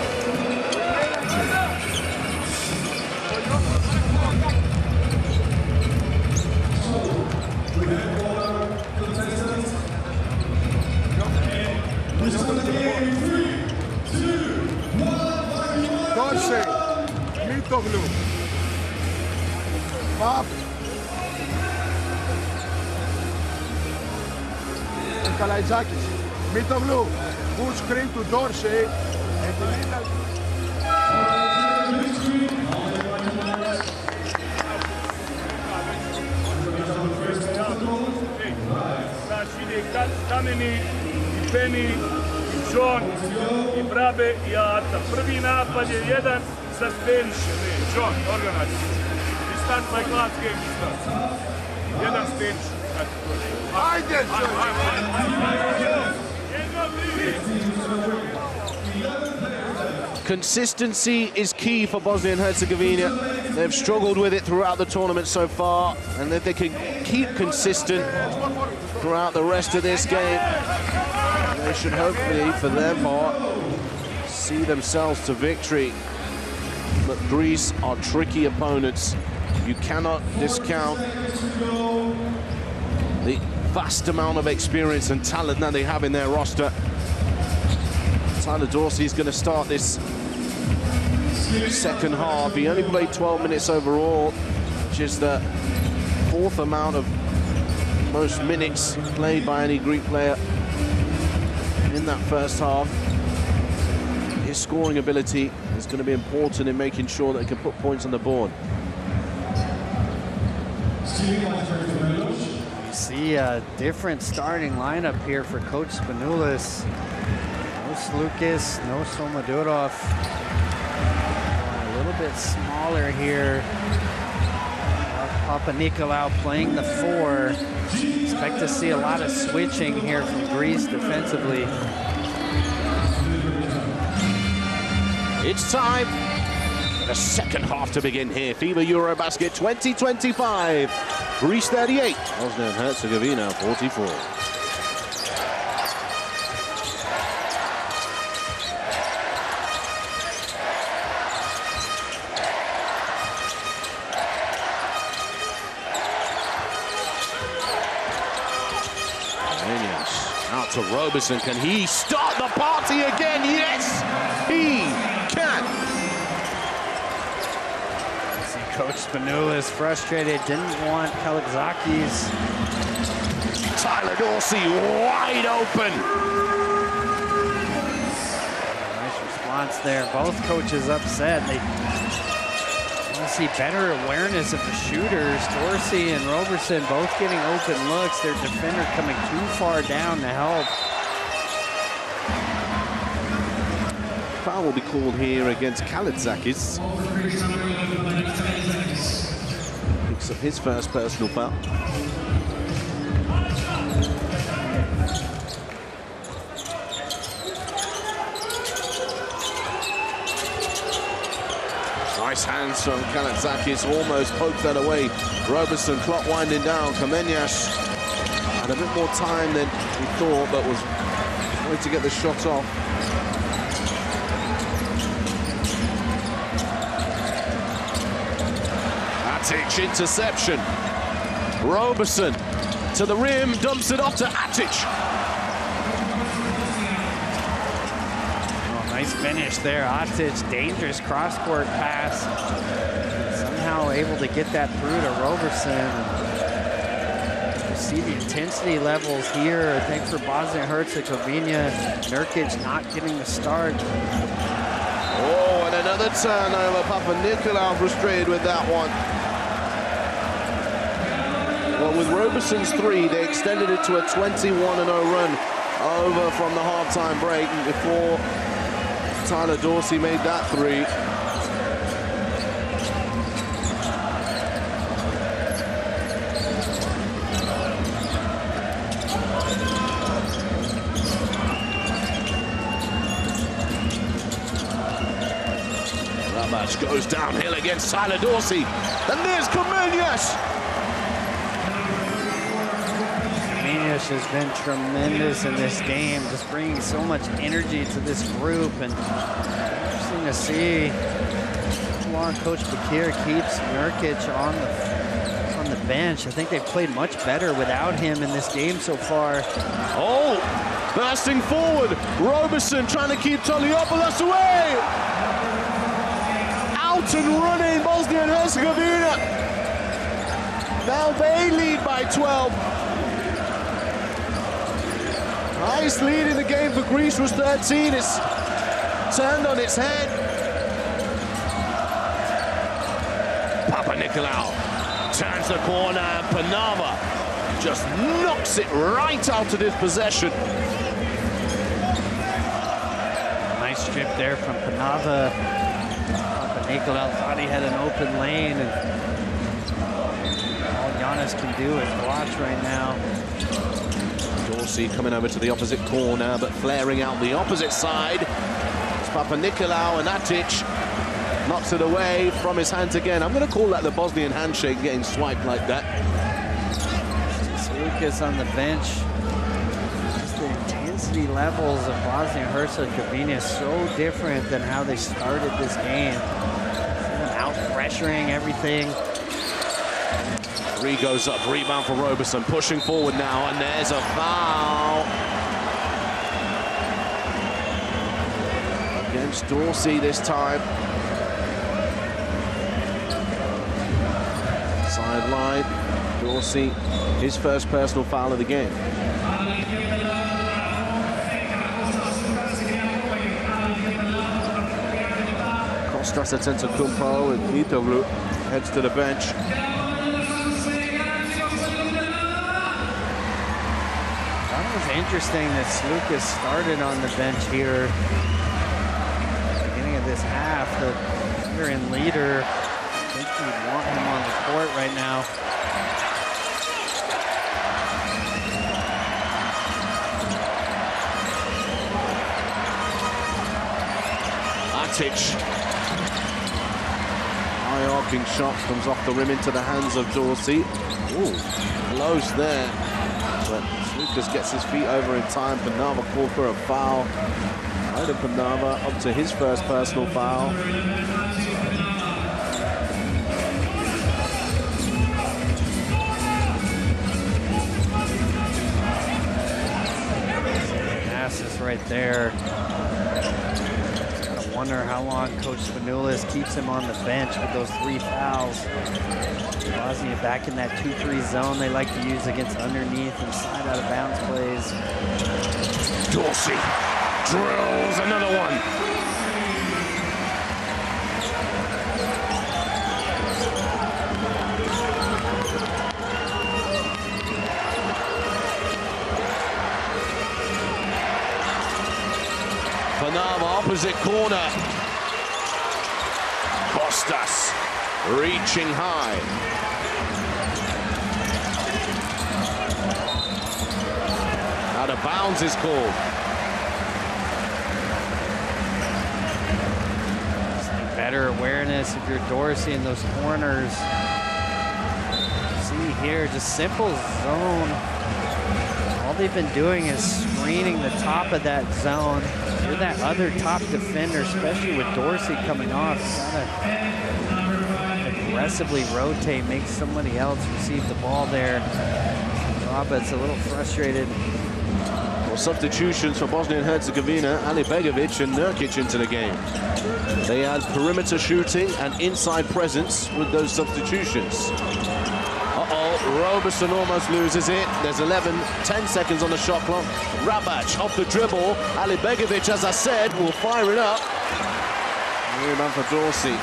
Dorsey, Mitoglu, Pap, and Kalaitzakis. Mitoglu, full screen to Dorsey, and the little... Kameni, i Penny, i John, i Brabe, i Ata. Prvi napad je jedan suspension. John, organize. We start my class game. Jedan suspension. Ajde, Consistency is key for Bosnia and Herzegovina. They've struggled with it throughout the tournament so far, and if they can keep consistent throughout the rest of this game, they should hopefully, for their part, see themselves to victory. But Greece are tricky opponents. You cannot discount the vast amount of experience and talent that they have in their roster. Tyler Dorsey is going to start this second half. He only played 12 minutes overall, which is the fourth amount of most minutes played by any Greek player in that first half. His scoring ability is going to be important in making sure that he can put points on the board. You see a different starting lineup here for Coach Spanoulis. No Slukas, no Somadurov. A little bit smaller here. Papa Nikolaou playing the 4. Expect to see a lot of switching here from Greece defensively. It's time for the second half to begin here. FIBA EuroBasket 2025. Greece 38, Bosnia and Herzegovina 44. Out to Roberson. Can he start the party again? Yes, he can. See Coach Spanoulis frustrated, didn't want Kalaitzakis. Tyler Dorsey wide open. Nice response there. Both coaches upset. They want to see better awareness of the shooters. Dorsey and Roberson both getting open looks. Their defender coming too far down to help. Foul will be called here against Kalaitzakis. Picks up his first personal foul. Nice hands from Kanatsakis, almost pokes that away. Roberson, clock winding down. Kamenyas had a bit more time than he thought, but was going to get the shot off. Atic, interception. Roberson to the rim, dumps it off to Atic. Nice finish there. Atic, dangerous cross-court pass. Somehow able to get that through to Roberson. You see the intensity levels here, I think, for Bosnia and Herzegovina. Nurkic not getting the start. Oh, and another turnover. Papanikolaou frustrated with that one. Well, with Roberson's three, they extended it to a 21-0 run over from the halftime break before Tyler Dorsey made that three. Rabash goes downhill against Tyler Dorsey. And there's Kamenyas. Has been tremendous in this game, just bringing so much energy to this group, and interesting to see how long Coach Bakir keeps Nurkic on the bench. I think they've played much better without him in this game so far. Oh, bursting forward, Roberson trying to keep Toliopoulos away. Out and running, Bosnia and Herzegovina. Now they lead by 12. Highest lead in the game for Greece was 13. It's turned on its head. Papanikolaou turns the corner, and Panava just knocks it right out of his possession. Nice strip there from Panava. Papanikolaou thought he had an open lane, and all Giannis can do is watch right now. Dorsey coming over to the opposite corner, but flaring out the opposite side. It's Papanikolaou, and Atic knocks it away from his hands again. I'm going to call that the Bosnian handshake, getting swiped like that. Lucas on the bench. Just the intensity levels of Bosnia and Herzegovina is so different than how they started this game. Out pressuring everything. Three goes up, rebound for Roberson, pushing forward now, and there's a foul against Dorsey this time. Sideline, Dorsey, his first personal foul of the game. Kostas Antetokounmpo and Mitoglu heads to the bench. Interesting that Lucas started on the bench here. Beginning of this half, the veteran leader. I think you'd want him on the court right now. Atic. High arcing shot comes off the rim into the hands of Dorsey. Ooh, close there. But Lucas gets his feet over in time. Panava called for a foul. Ida Panava up to his first personal foul. Passes right there. I wonder how long Coach Spanoulis keeps him on the bench with those three fouls. Bosnia back in that 2-3 zone they like to use against underneath and slide out of bounds plays. Dorsey drills another one. Panava opposite corner. Kostas reaching high. Out of bounds is called. better awareness if you're Dorsey in those corners. See here, just simple zone. All they've been doing is screening the top of that zone. You're that other top defender, especially with Dorsey coming off. You gotta aggressively rotate, make somebody else receive the ball there. Robert's a little frustrated. Well, substitutions for Bosnia and Herzegovina, Ali Begovic and Nurkic into the game. They add perimeter shooting and inside presence with those substitutions. Roberson almost loses it. There's 10 seconds on the shot clock. Rabac off the dribble. Ali Begovic, as I said, will fire it up. Rebound for Dorsey.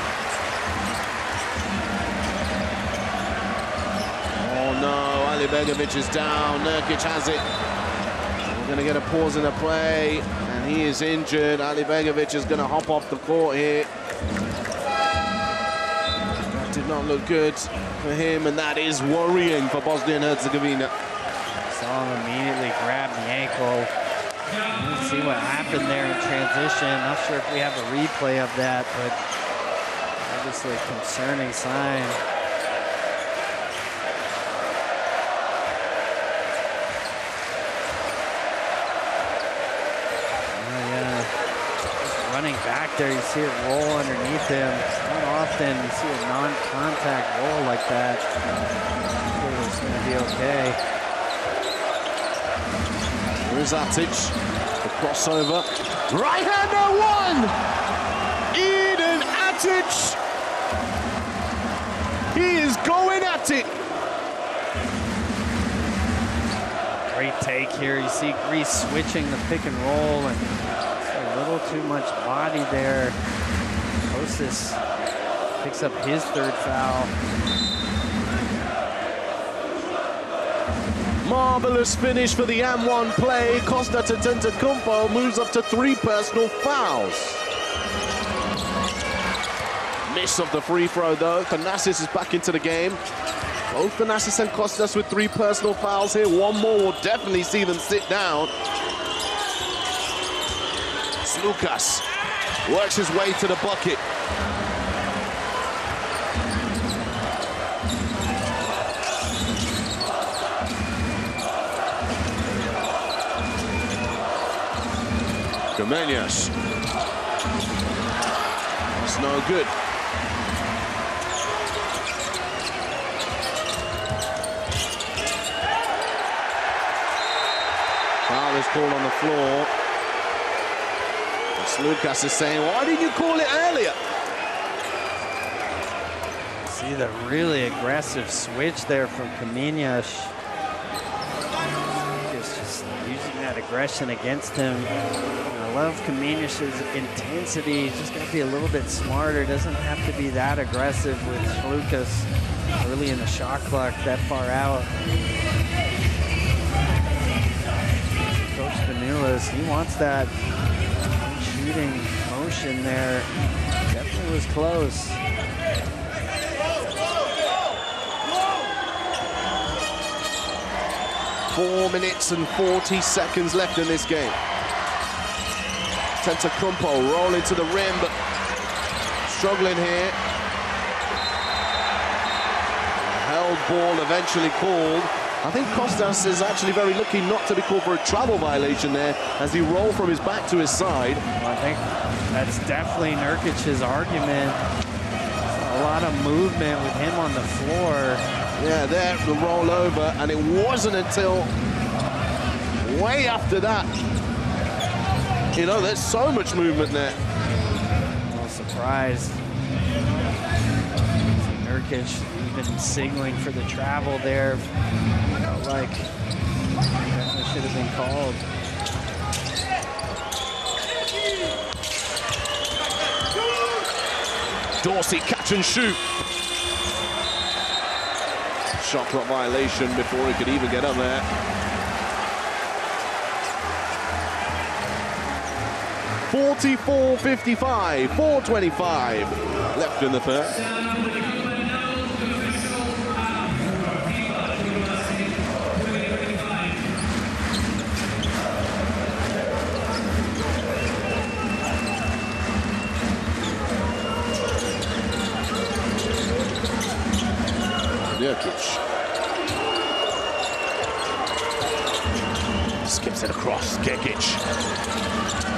Oh no, Ali Begovic is down. Nurkic has it. We're going to get a pause in the play, and he is injured. Ali Begovic is going to hop off the court here. That did not look good for him, and that is worrying for Bosnia and Herzegovina. Saw him immediately grab the ankle. Let's see what happened there in transition. Not sure if we have a replay of that, but obviously a concerning sign. Running back there, you see it roll underneath him. Not often you see a non-contact roll like that. It's going to be okay. Rizatic, the crossover. Right-hander one! Eden Atic! He is going at it! Great take here. You see Greece switching the pick and roll, and a little too much body there. Kostas picks up his third foul. Marvelous finish for the M1 play. Costa Antetokounmpo moves up to 3 personal fouls. Miss of the free throw though. Thanasis is back into the game. Both Thanasis and Kostas with 3 personal fouls here. One more will definitely see them sit down. Lucas works his way to the bucket. Domenias. That's no good. Foul is called on the floor. Lucas is saying, why didn't you call it earlier? See the really aggressive switch there from Kamenyas. Just using that aggression against him. I love Kamenyas' intensity. He's just got to be a little bit smarter. Doesn't have to be that aggressive with Lucas early in the shot clock, that far out. Coach Vanulas, he wants that shooting motion there. Definitely was close. Four minutes and 40 seconds left in this game. Antetokounmpo rolling to the rim, but struggling here. Held ball eventually called. I think Kostas is actually very lucky not to be called for a travel violation there as he rolled from his back to his side. Well, I think that's definitely Nurkic's argument. A lot of movement with him on the floor. Yeah, there, the roll over, and it wasn't until way after that. You know, there's so much movement there. No surprise. Nurkic even signaling for the travel there. Felt like that should have been called. Dorsey catch and shoot. Shot clock violation before he could even get up there. .44-55, 4:25 left in the third.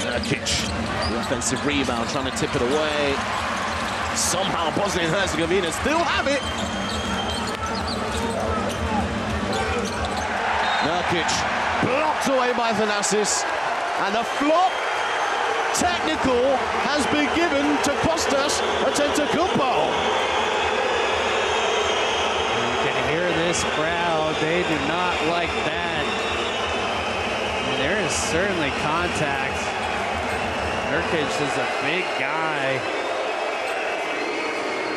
Nurkic, the offensive rebound, trying to tip it away. Somehow Bosnia and Herzegovina still have it. Nurkic blocked away by Thanasis, and a flop technical has been given to Kostas Antetokounmpo. You can hear this crowd. They do not like that. And there is certainly contact. Nurkic is a big guy.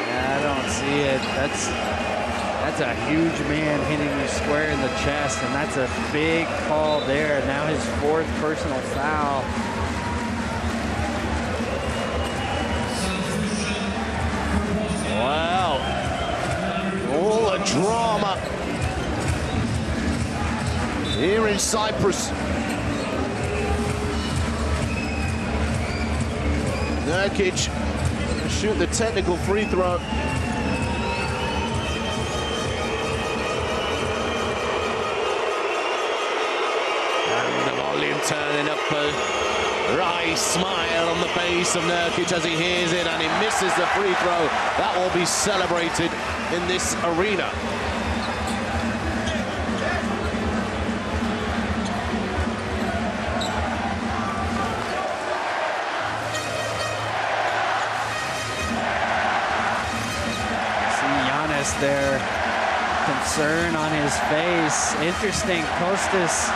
Yeah, I don't see it. That's a huge man hitting you square in the chest, and that's a big call there. Now his 4th personal foul. Wow. All the drama here in Cyprus. Nurkic shoot the technical free throw. And the volume turning up a wry smile on the face of Nurkic as he hears it, and he misses the free throw. That will be celebrated in this arena. There, concern on his face. Interesting, Kostas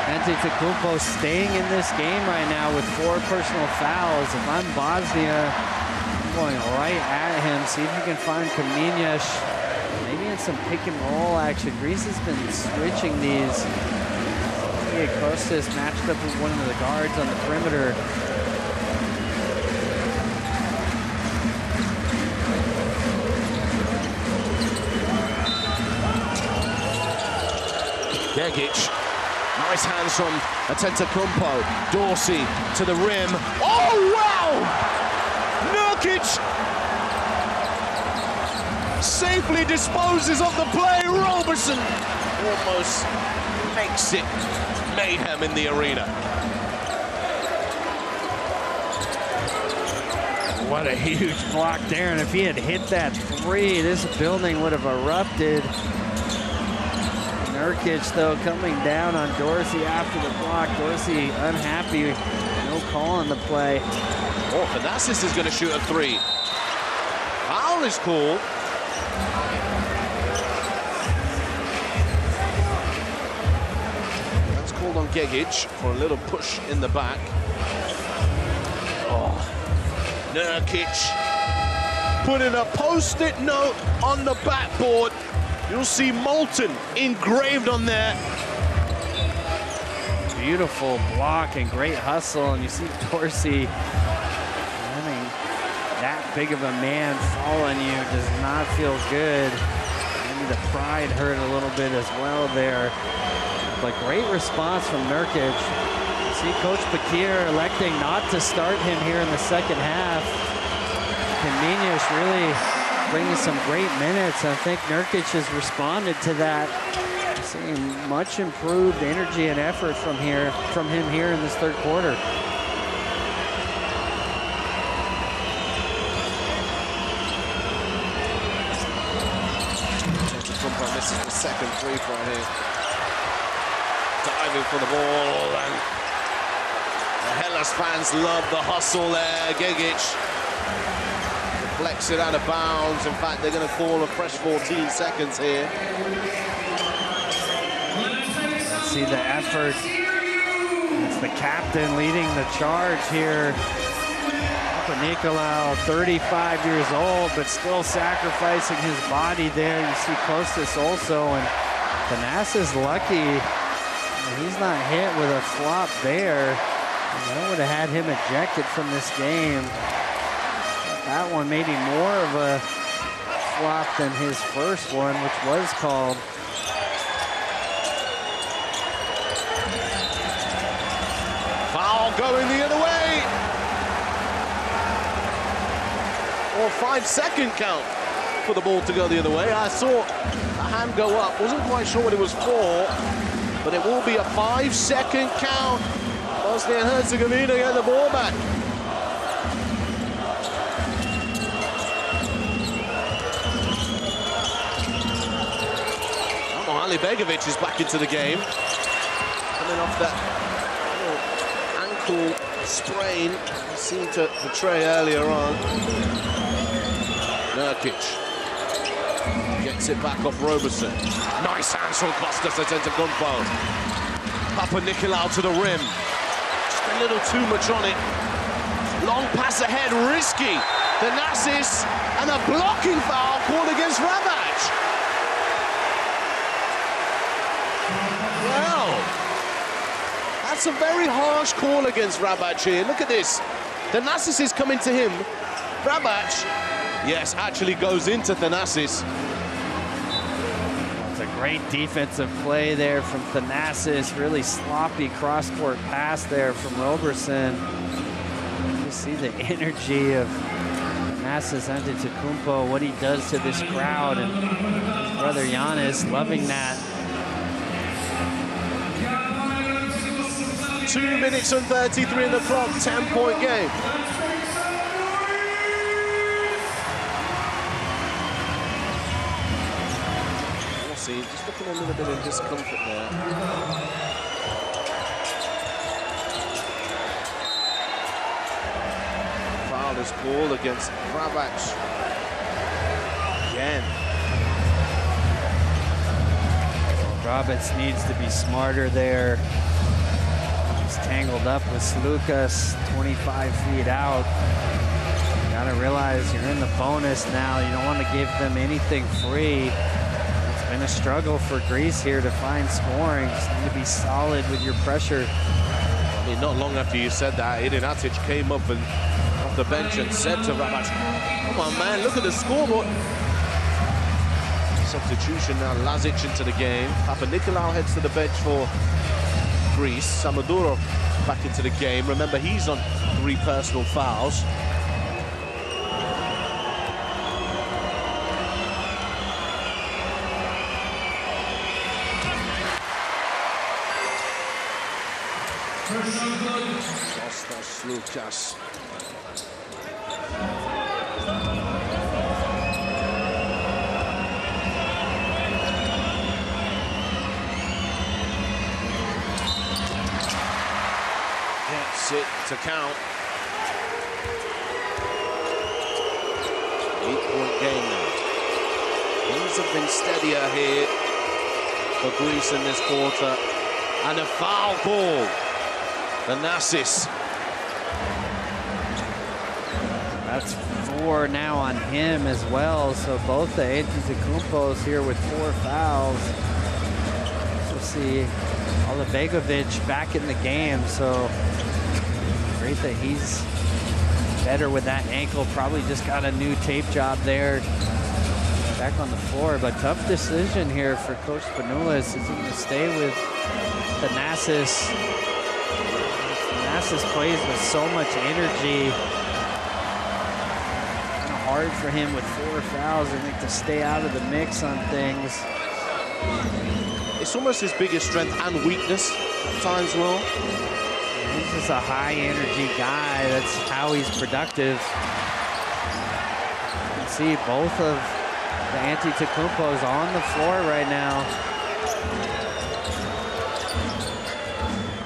Antetokounmpo staying in this game right now with 4 personal fouls. If I'm Bosnia, I'm going right at him. See if you can find Kaminas, maybe in some pick and roll action. Greece has been switching these. Kostas matched up with one of the guards on the perimeter. Gegic, nice hands from Antetokounmpo. Dorsey to the rim. Oh, wow! Nurkic safely disposes of the play. Roberson almost makes it mayhem in the arena. What a huge block there, and if he had hit that 3, this building would have erupted. Nurkic, though, coming down on Dorsey after the block. Dorsey unhappy, no call on the play. Oh, Thanasis is going to shoot a 3. Foul is called. That's called on Gegic for a little push in the back. Oh, Nurkic putting a post-it note on the backboard. You'll see Molten engraved on there. Beautiful block and great hustle, and you see Dorsey having that big of a man following you does not feel good. Maybe the pride hurt a little bit as well there. But great response from Nurkic. See Coach Bakir electing not to start him here in the second half. Kaminas really bringing some great minutes. I think Nurkic has responded to that. Seeing much improved energy and effort from him here in this 3rd quarter. Antetokounmpo misses the 2nd free throw here. Diving for the ball, and the Hellas fans love the hustle there. Gegic deflects it out of bounds. In fact, they're going to call a fresh 14 seconds here. See the effort. It's the captain leading the charge here. Nicolau, 35 years old, but still sacrificing his body there. You see Kostas also, and Thanasis lucky. He's not hit with a flop there. That would have had him ejected from this game. That one maybe more of a flop than his first one, which was called. Foul going the other way. Or 5-second count for the ball to go the other way. I saw a hand go up. Wasn't quite sure what it was for, but it will be a 5-second count. Bosnia and Herzegovina get the ball back. Begovic is back into the game. Coming off that ankle sprain he seemed to portray earlier on. Nurkic gets it back off Roberson. Nice hands from Kostas Antetokounmpo. Papanikolaou to the rim. Just a little too much on it. Long pass ahead, risky. Thanasis, and a blocking foul called against Rabac. Well, that's a very harsh call against Rabac here. Look at this. Thanasis is coming to him. Rabac, yes, actually goes into Thanasis. It's a great defensive play there from Thanasis. Really sloppy cross-court pass there from Roberson. You see the energy of Thanasis Antetokounmpo, what he does to this crowd, and his brother Giannis loving that. 2 minutes and 33 in the clock, 10-point game. We'll see, just looking a little bit of discomfort there. Foul is called against Rabac. Again. Roberts needs to be smarter there. Tangled up with Slukas, 25 feet out. You gotta realize you're in the bonus now. You don't want to give them anything free. It's been a struggle for Greece here to find scoring. Just need to be solid with your pressure. I mean, not long after you said that, Idinatic came up and off the bench and said to Rabac, come on, man, look at the scoreboard. Substitution now, Lazic into the game. Papanikolaou heads to the bench for Greece. Samadurov back into the game. Remember, he's on 3 personal fouls. Kostas Slukas. It to count. 8-point game now. Things have been steadier here for Greece in this quarter. And a foul call. Thanasis. That's 4 now on him as well. So both the Antetokounmpos here with 4 fouls. We'll see Begovic back in the game. So great that he's better with that ankle. Probably just got a new tape job there. Back on the floor, but tough decision here for Coach Spanoulis. Is he going to stay with Thanasis? Thanasis plays with so much energy. Kind of hard for him with 4 fouls, I think, to stay out of the mix on things. It's almost his biggest strength and weakness at times, Will. He's just a high-energy guy. That's how he's productive. You can see both of the Antetokounmpos on the floor right now.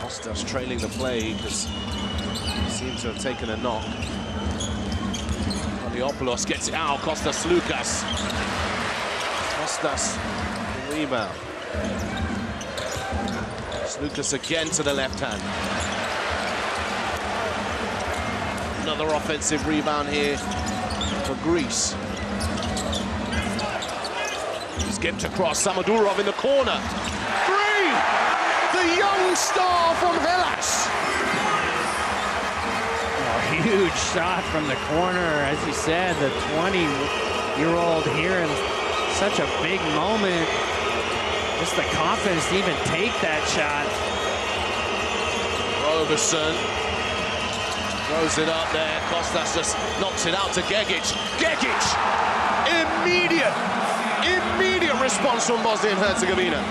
Kostas trailing the play because he seems to have taken a knock. Poliopoulos gets it out. Kostas Slukas. Kostas, the rebound. Slukas again to the left hand. Another offensive rebound here for Greece. He's getting across. Samadurov in the corner. 3! The young star from Hellas. Oh, huge shot from the corner. As you said, the 20-year-old here in such a big moment. Just the confidence to even take that shot. Roberson throws it up there. Kostas just knocks it out to Gegic. Gegic! Immediate response from Bosnia and Herzegovina.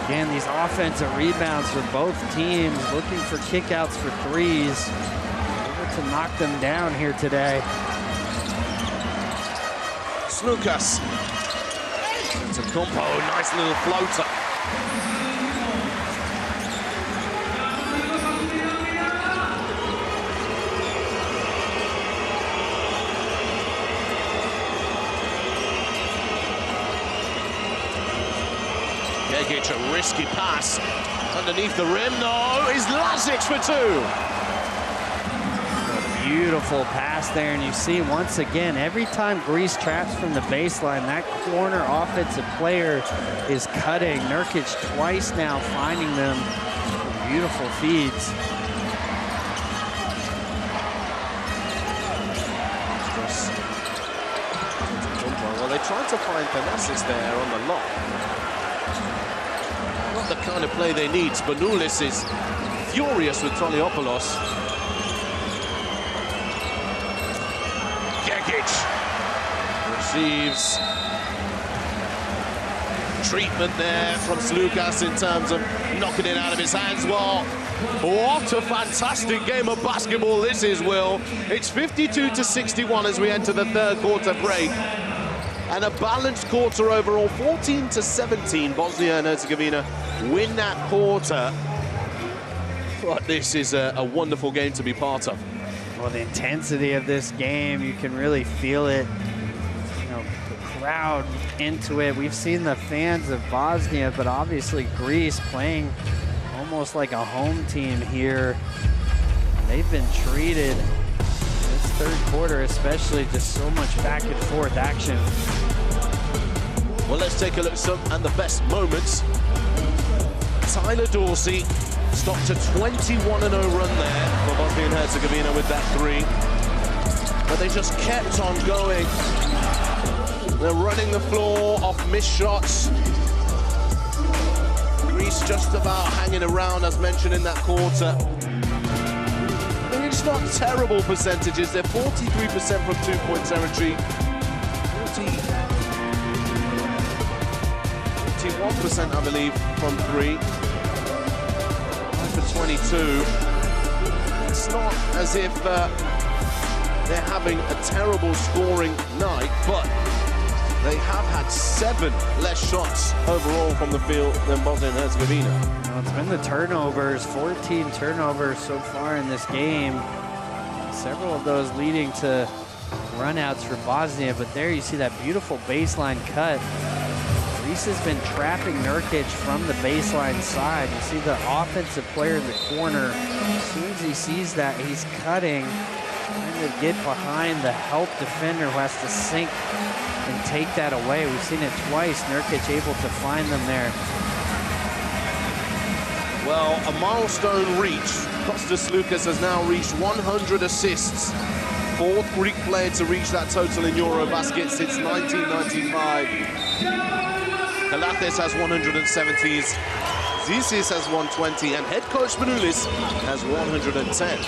Again, these offensive rebounds for both teams, looking for kickouts for threes. Able to knock them down here today. Slukas. It's a combo, nice little floater. Gegic, a risky pass. Underneath the rim, no, is Lazic for two. Beautiful pass there, and you see once again, every time Greece traps from the baseline, that corner offensive player is cutting. Nurkic twice now finding them. Beautiful feeds. Well, they tried to find Thanasis there on the lock. Not the kind of play they need. Spanoulis is furious with Toliopoulos. Gegic receives treatment there from Slukas in terms of knocking it out of his hands. Well, what a fantastic game of basketball this is, Will. It's 52-61 as we enter the third quarter break. And a balanced quarter overall, 14-17. Bosnia and Herzegovina win that quarter. But this is a wonderful game to be part of. Well, the intensity of this game, you can really feel it. You know, the crowd into it. We've seen the fans of Bosnia, but obviously Greece playing almost like a home team here. They've been treated, this third quarter especially, just so much back and forth action. Well, let's take a look at some and the best moments. Tyler Dorsey stopped a 21-0 run there for Bosnia and Herzegovina with that three. But they just kept on going. They're running the floor off missed shots. Greece just about hanging around, as mentioned in that quarter. I mean, it's not terrible percentages. They're 43% from two-point territory. 41%, I believe, from three. 22. It's not as if they're having a terrible scoring night, but they have had 7 less shots overall from the field than Bosnia and Herzegovina. Well, it's been the turnovers, 14 turnovers so far in this game. Several of those leading to runouts for Bosnia, but there you see that beautiful baseline cut. Greece has been trapping Nurkic from the baseline side. You see the offensive player in the corner. As soon as he sees that, he's cutting, trying to get behind the help defender who has to sink and take that away. We've seen it twice. Nurkic able to find them there. Well, a milestone reach. Kostas Slukas has now reached 100 assists. 4th Greek player to reach that total in EuroBasket since 1995. Kalates has 170, Zisis has 120, and head coach Spanoulis has 110.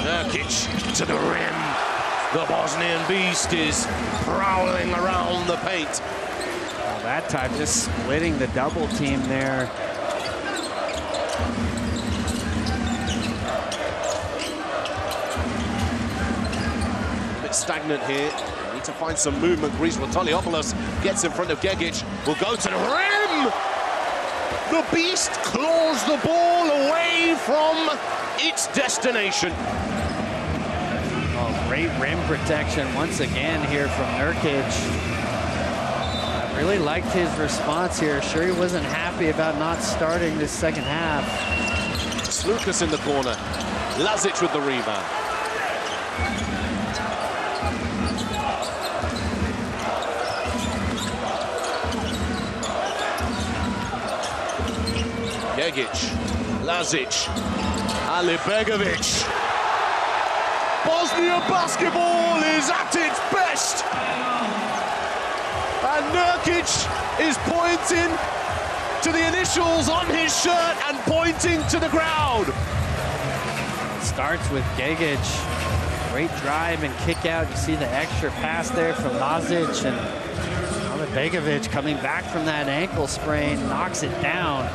Nurkic to the rim. The Bosnian beast is prowling around the paint. Well, that time just splitting the double team there. Stagnant here. Need to find some movement. Greece with Toliopoulos gets in front of Gegic. Will go to the rim. The beast claws the ball away from its destination. Oh, great rim protection once again here from Nurkic. I really liked his response here. Sure, he wasn't happy about not starting this second half. Slukas in the corner. Lazic with the rebound. Gegic, Lazic, Alibegovic. Bosnia basketball is at its best. And Nurkic is pointing to the initials on his shirt and pointing to the crowd. Starts with Gegic Great drive and kick out. You see the extra pass there from Lazic, and Begovic coming back from that ankle sprain, knocks it down.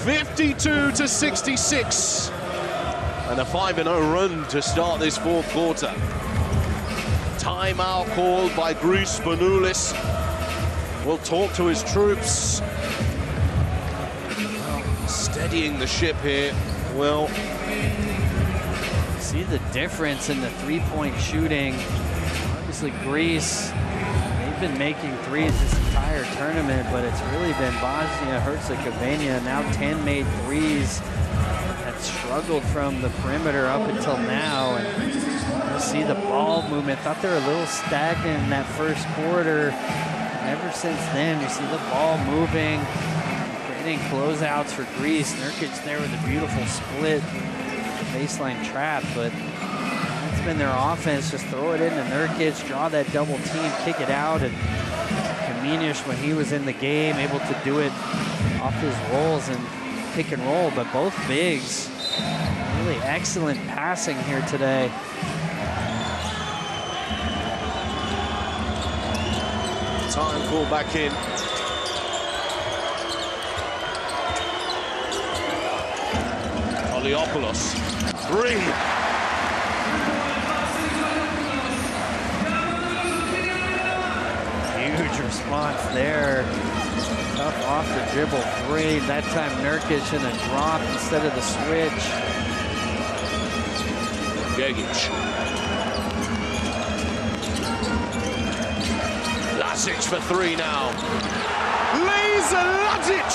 52-66. And a 5-0 run to start this fourth quarter. Timeout called by Greece. Spanoulis will talk to his troops. Steadying the ship here. Well, see the difference in the three-point shooting. Obviously, Greece, they've been making threes this entire tournament, but it's really been Bosnia and Herzegovina. Now 10 made threes. That struggled from the perimeter up until now. And you see the ball movement. Thought they were a little stagnant in that first quarter. Ever since then, you see the ball moving, creating closeouts for Greece. Nurkic there with a beautiful split, baseline trap, but that's been their offense. Just throw it into Nurkic, draw that double team, kick it out, and Kamenish, when he was in the game, able to do it off his rolls and pick and roll, but both bigs, really excellent passing here today. Time call back in. Oliopoulos, 3. Huge response there. Tough off the dribble 3. That time Nurkic in a drop instead of the switch. Gegic. Lazic for 3 now. Laser Lazic!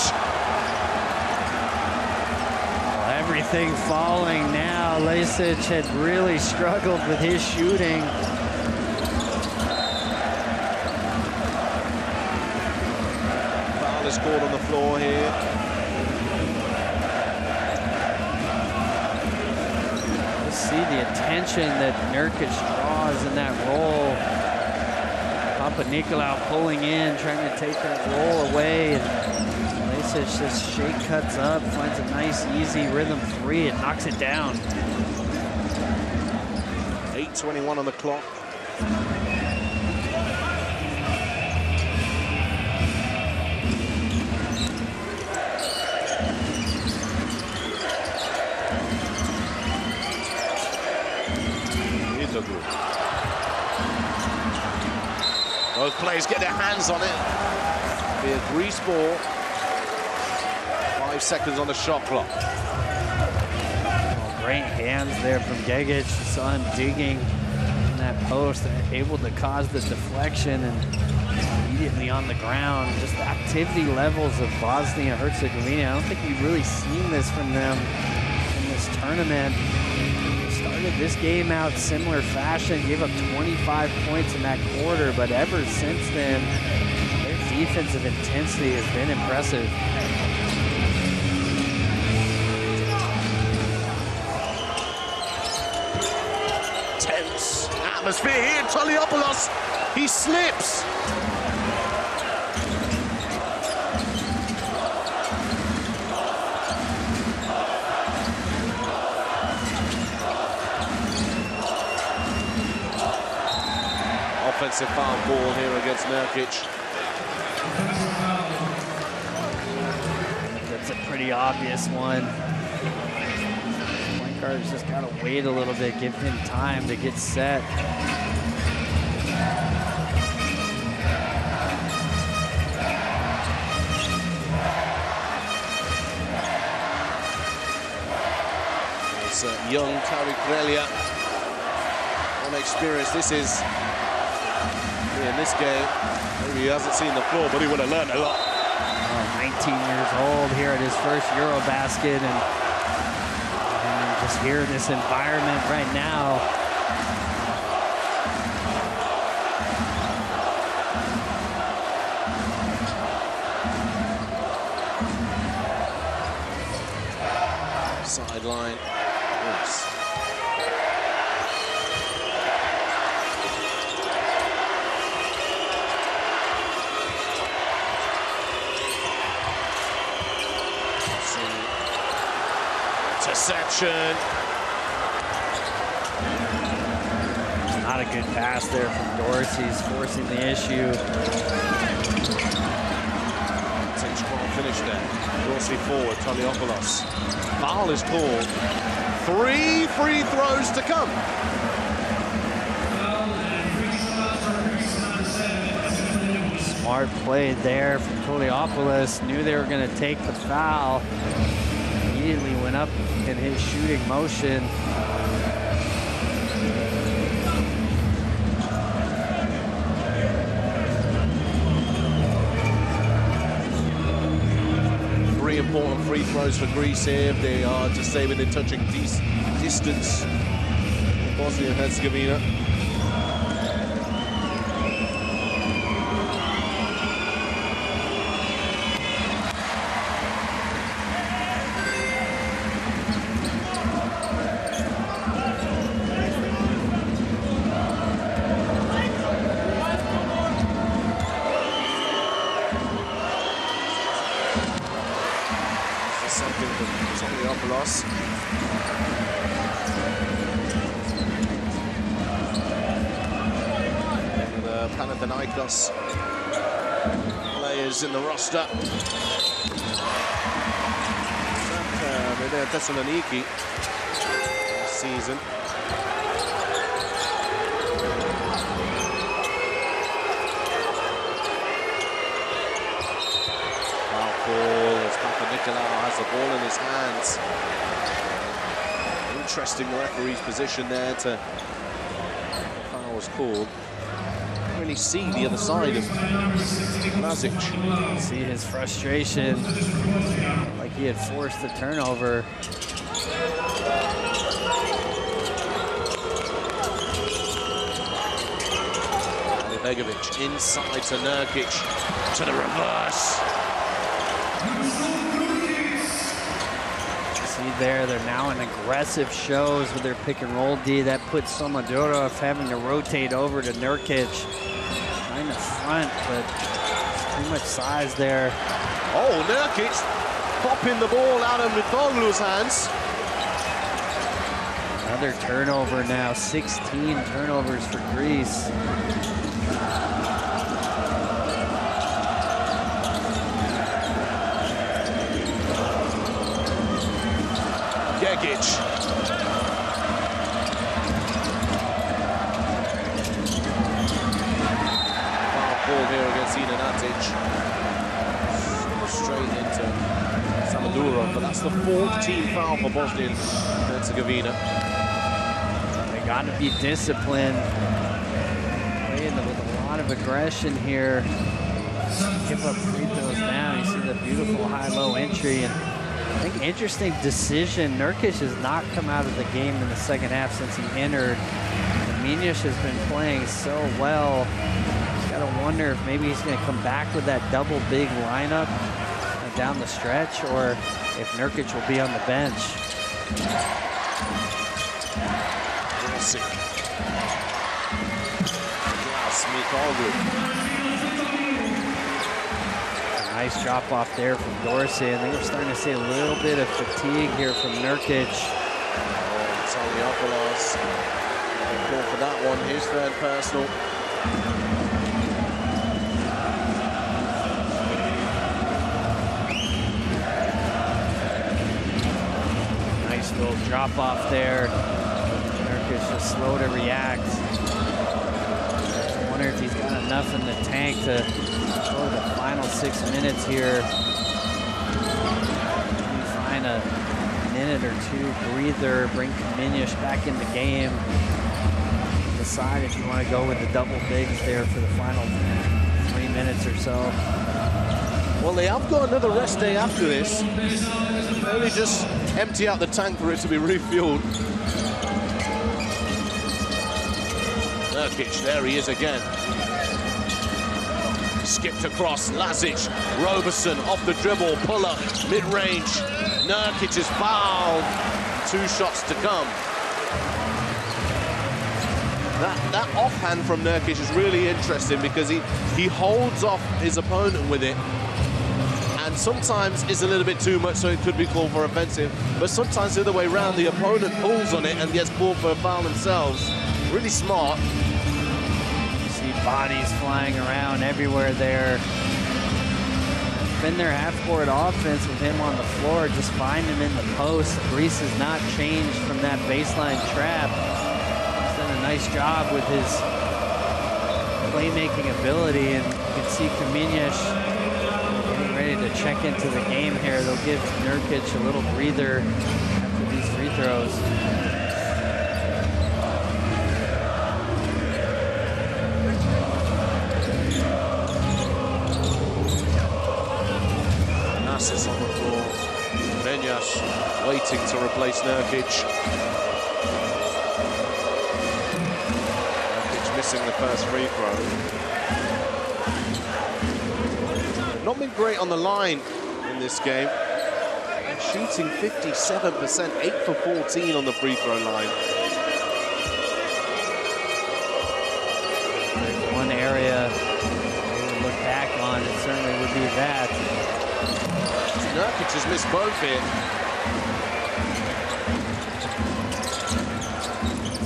Everything falling now. Lazic had really struggled with his shooting. Foul is called on the floor here. Let's see the attention that Nurkic draws in that roll. Papanikolaou pulling in, trying to take that roll away. And Lazic just shake cuts up, finds a nice, easy rhythm 3, and knocks it down. 8:21 on the clock. Both players get their hands on it. Be a Greece ball. 5 seconds on the shot clock. Oh, great hands there from Gegic. You saw him digging in that post, able to cause the deflection and immediately on the ground. Just the activity levels of Bosnia and Herzegovina. I don't think we've really seen this from them in this tournament. Started this game out similar fashion, gave up 25 points in that quarter, but ever since then, their defensive intensity has been impressive. Tense atmosphere here. Toliopoulos, he slips. Offensive foul ball here against Nurkic. That's a pretty obvious one. Point guard's just got to wait a little bit, give him time to get set. It's young Tariq Relia on experience. This is in this game. Maybe he hasn't seen the floor, but he would have learned a lot. 19 years old here at his first EuroBasket, and just here in this environment right now. Sideline. Yes. interception. Not a good pass there from Dorsey. He's forcing the issue. Strong finish there. Dorsey forward, Toliopoulos. Foul is called. 3 free throws to come. Smart play there from Toliopoulos. Knew they were going to take the foul. Immediately went up in his shooting motion. Important free throws for Greece here. They are to stay within touching distance. Bosnia and Herzegovina. Something from Toliopoulos. The Panathinaikos players in the roster. They're Thessaloniki this season. Nicolau has the ball in his hands. Interesting referee's position there to foul was called. Can't really see the other side of Lazic. See his frustration, like he had forced the turnover. Begovic inside to Nurkic, to the reverse. See there, they're now in aggressive shows with their pick and roll D. That puts Somadorov having to rotate over to Nurkic. Trying to front, but too much size there. Oh, Nurkic popping the ball out of Mitoglu's hands. Another turnover now, 16 turnovers for Greece. Gegic. Foul ball here against Inatic. Straight into Samadurov, but that's the 14th foul for Bosnia and Herzegovina. They got to be disciplined. Playing with a lot of aggression here. Give up free throws now. You see the beautiful high-low entry. And I think interesting decision. Nurkic has not come out of the game in the second half since he entered. Dominic has been playing so well. Got to wonder if maybe he's going to come back with that double big lineup down the stretch, or if Nurkic will be on the bench. Nice drop off there from Dorsey. I think we're starting to see a little bit of fatigue here from Nurkic. Toliopoulos. Call for that one. His third personal. Nice little drop off there. Nurkic just slow to react. I wonder if he's got enough in the tank to go to the final 6 minutes here. Maybe find a minute or two breather, bring Dominic back in the game. Decide if you want to go with the double bigs there for the final 3 minutes or so. Well, they have got another rest day after this. Maybe just empty out the tank for it to be refueled. Nurkic, there he is again. Skipped across, Lazic, Roberson off the dribble, pull up, mid-range. Nurkic is fouled. 2 shots to come. That offhand from Nurkic is really interesting because he holds off his opponent with it, and and sometimes it's a little bit too much, so it could be called for offensive. But sometimes the other way around, the opponent pulls on it and gets called for a foul themselves. Really smart. You see bodies flying around everywhere there. Been their half-court offense with him on the floor. Just find him in the post. Greece has not changed from that baseline trap. He's done a nice job with his playmaking ability, and you can see Kamienius getting ready to check into the game here. They'll give Nurkic a little breather after these free throws. Is on the floor. Menyas waiting to replace Nurkic. Nurkic missing the first free throw. Not been great on the line in this game. And shooting 57%, 8 for 14 on the free throw line. There's one area we would look back on, it certainly would be that. Nurkic has missed both here.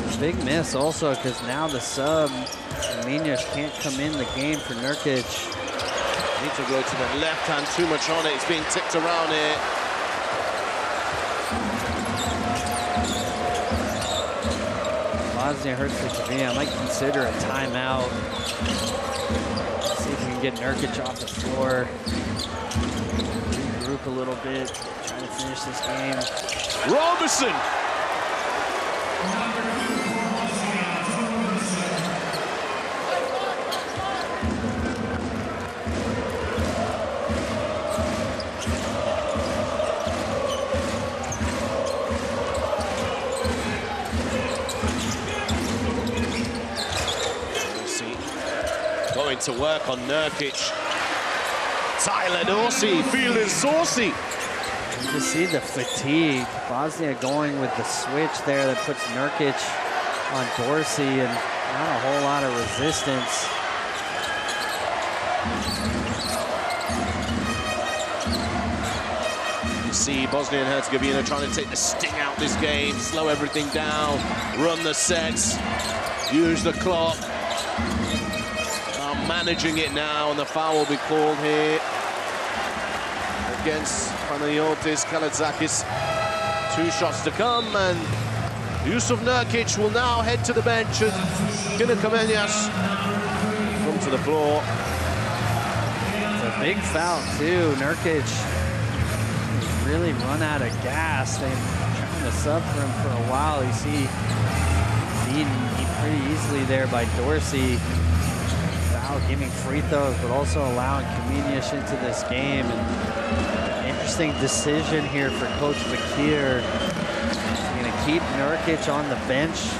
It's a big miss also because now the sub, Kamienius, can't come in the game for Nurkic. Need to go to the left hand, too much on it. It's being tipped around here. Bosnia and Herzegovina, I might consider a timeout. See if we can get Nurkic off the floor. Regroup a little bit, trying to finish this game. Roberson! Going to work on Nurkic. Tyler Dorsey feeling saucy. You can see the fatigue. Bosnia going with the switch there that puts Nurkic on Dorsey and not a whole lot of resistance. You see Bosnia and Herzegovina trying to take the sting out this game, slow everything down, run the sets, use the clock. Managing it now, and the foul will be called here against Panayotis Kalaitzakis. 2 shots to come, and Jusuf Nurkic will now head to the bench as Kina Kamienius come to the floor. It's a big foul too. Nurkic has really run out of gas. They've been trying to sub for him for a while. You see beaten pretty easily there by Dorsey. Giving free throws, but also allowing Kamienius into this game. And interesting decision here for Coach Bakir. He's going to keep Nurkic on the bench,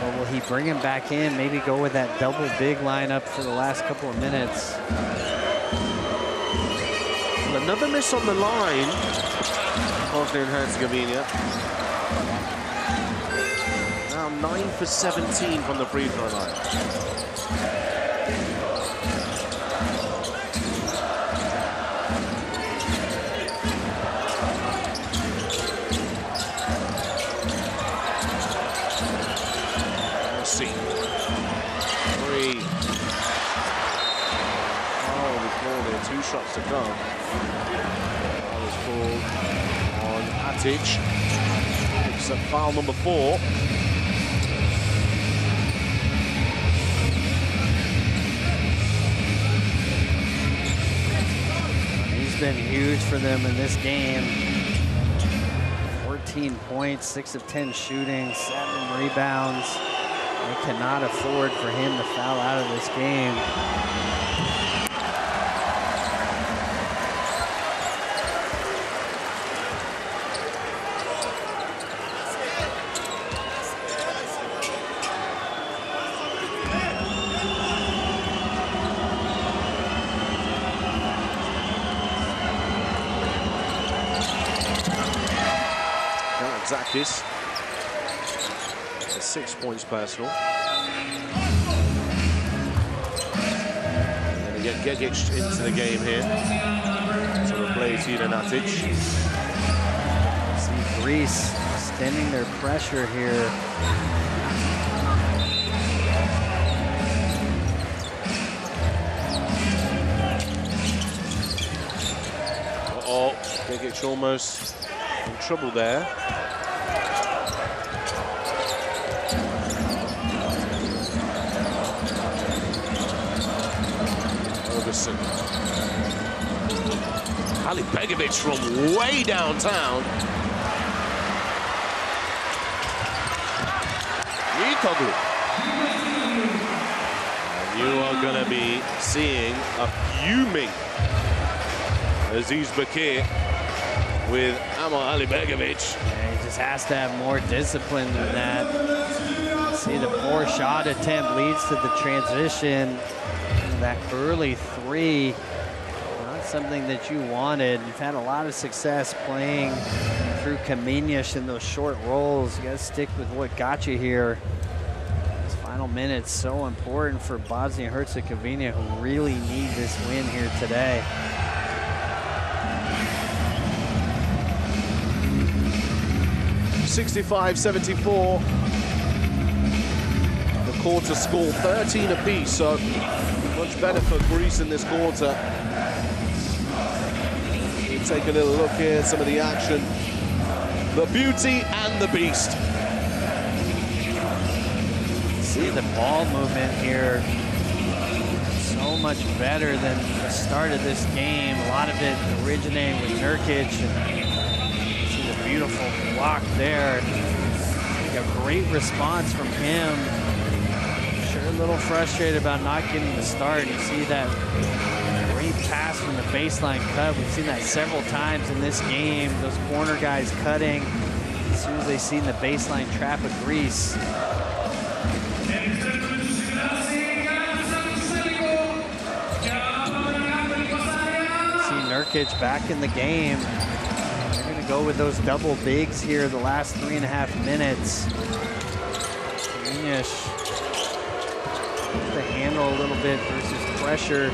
or will he bring him back in? Maybe go with that double big lineup for the last couple of minutes. Well, another miss on the line. Bosnia and Herzegovina. Now 9 for 17 from the free throw line. Three. Oh, we called it. 2 shots to come. That was called on Atic. Picks up foul number 4. He's been huge for them in this game. 14 points, 6 of 10 shooting, 7 rebounds. They cannot afford for him to foul out of this game. Kalaitzakis. 6 points personal. And then get Gegic into the game here. to replace Natic. See Greece extending their pressure here. Uh-oh, Begic almost in trouble there. Ferguson. Ali Begovic from way downtown. Nikoglu. And you are going to be seeing a fuming Aziz Bakir with Amar Alibegovic. Yeah, he just has to have more discipline than that. See, the poor shot attempt leads to the transition. That early three, not something that you wanted. You've had a lot of success playing through Kamenish in those short rolls. You got to stick with what got you here. These final minutes so important for Bosnia and Herzegovina, who really need this win here today. (65-74). The quarter score 13 apiece, so much better for Greece in this quarter. We'll take a little look here at some of the action. The beauty and the beast. See the ball movement here. So much better than the start of this game. A lot of it originating with Nurkic. See the beautiful block there. A great response from him. Sure, a little frustrated about not getting the start. You see that great pass from the baseline cut. We've seen that several times in this game. Those corner guys cutting as soon as they see the baseline trap of Greece. See Nurkic back in the game. They're going to go with those double bigs here the last 3.5 minutes. Kamenish to handle a little bit versus pressure.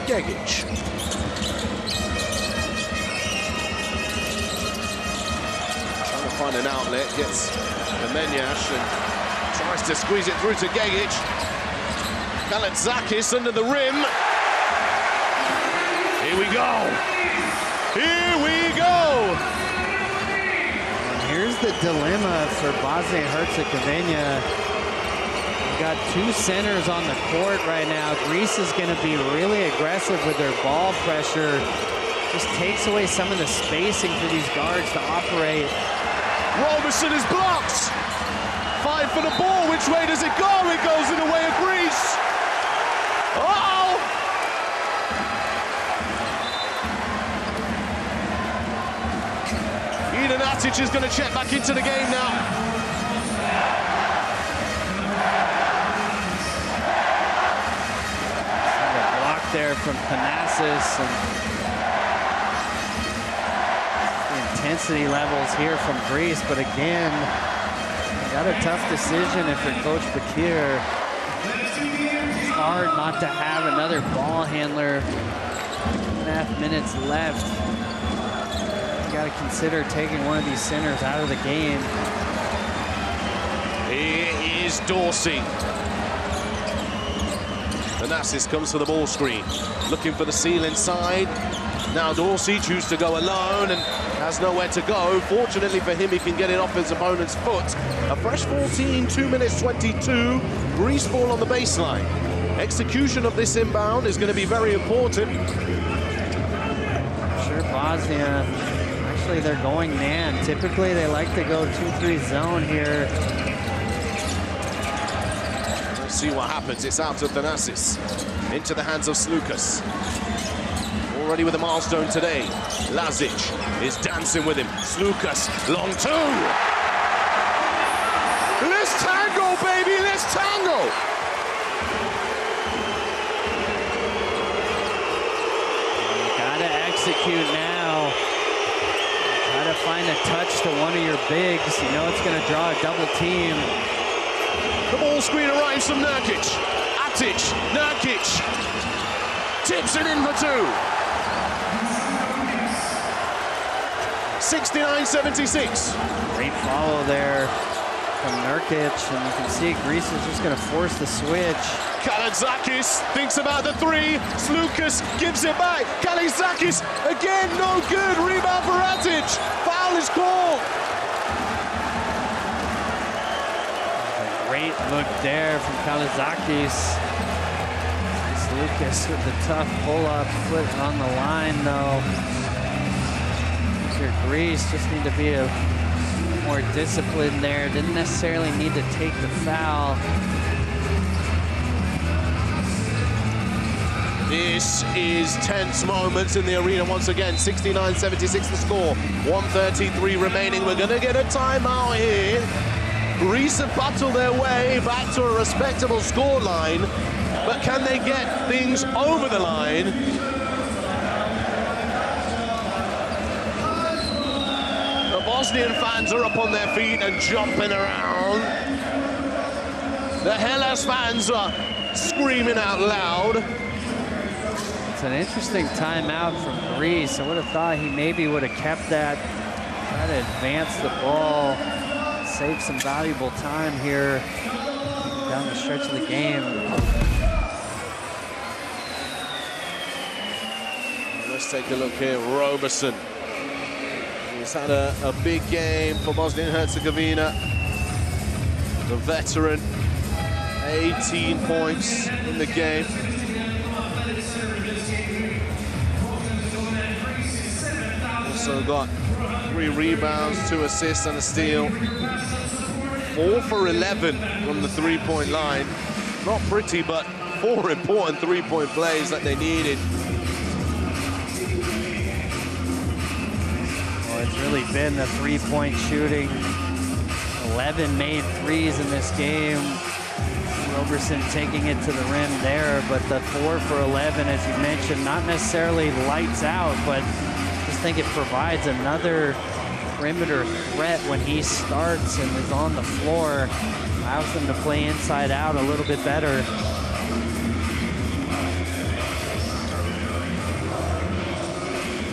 Begic. Trying to find an outlet, gets Menyash and tries to squeeze it through to Begic. Kalitzakis under the rim. Here we go. Here we go. Here's the dilemma for Bosnia and Herzegovina. We've got two centers on the court right now. Greece is going to be really aggressive with their ball pressure. Just takes away some of the spacing for these guards to operate. Roberson is blocked. Fight for the ball. Which way does it go? It goes in the way of Greece. Uh-oh! Natic is going to check back into the game now. A block there from Panassis, and the intensity levels here from Greece. But again, got a tough decision if you're Coach Bakir. It's hard not to have another ball handler. 2.5 minutes left. Got to consider taking one of these centers out of the game. Here is Dorsey. Panassis comes for the ball screen, looking for the seal inside. Now Dorsey chooses to go alone and has nowhere to go. Fortunately for him, he can get it off his opponent's foot. A fresh 14, 2 minutes 22. Greece ball on the baseline. Execution of this inbound is going to be very important. Sure, Bosnia. Actually, they're going man. Typically, they like to go 2-3 zone here. Let's see what happens. It's out to Thanasis. Into the hands of Slukas. Already with a milestone today. Lazic is dancing with him. Slukas, long two. Let's tango, baby, let's tango. Gotta execute now. Try to find a touch to one of your bigs. You know it's gonna draw a double team. The ball screen arrives from Nurkic. Atic, Nurkic, tips it in for two. 69-76. Great follow there from Nurkic, and you can see Greece is just going to force the switch. Kalaitzakis thinks about the three. Sloukas gives it back. Kalaitzakis again, no good. Rebound for Atic. Foul is called. A great look there from Kalaitzakis. Sloukas with the tough pull-up, foot on the line though. Here, Greece just need to be a more disciplined there. Didn't necessarily need to take the foul. This is tense moments in the arena once again. 69-76 the score. 1:33 remaining. We're going to get a timeout here. Greece have battled their way back to a respectable scoreline, but can they get things over the line? The Bosnian fans are up on their feet and jumping around. The Hellas fans are screaming out loud. It's an interesting timeout from Greece. I would have thought he maybe would have kept that, try to advance the ball, save some valuable time here down the stretch of the game. Let's take a look here. Roberson. He's had a big game for Bosnia and Herzegovina. The veteran, 18 points in the game. Also got 3 rebounds, 2 assists and a steal. 4 for 11 from the three-point line. Not pretty, but 4 important three-point plays that they needed. Well, it's really been the three-point shooting. 11 made threes in this game. Roberson taking it to the rim there, but the 4 for 11, as you mentioned, not necessarily lights out, but I think it provides another perimeter threat when he starts and is on the floor. Allows them to play inside out a little bit better.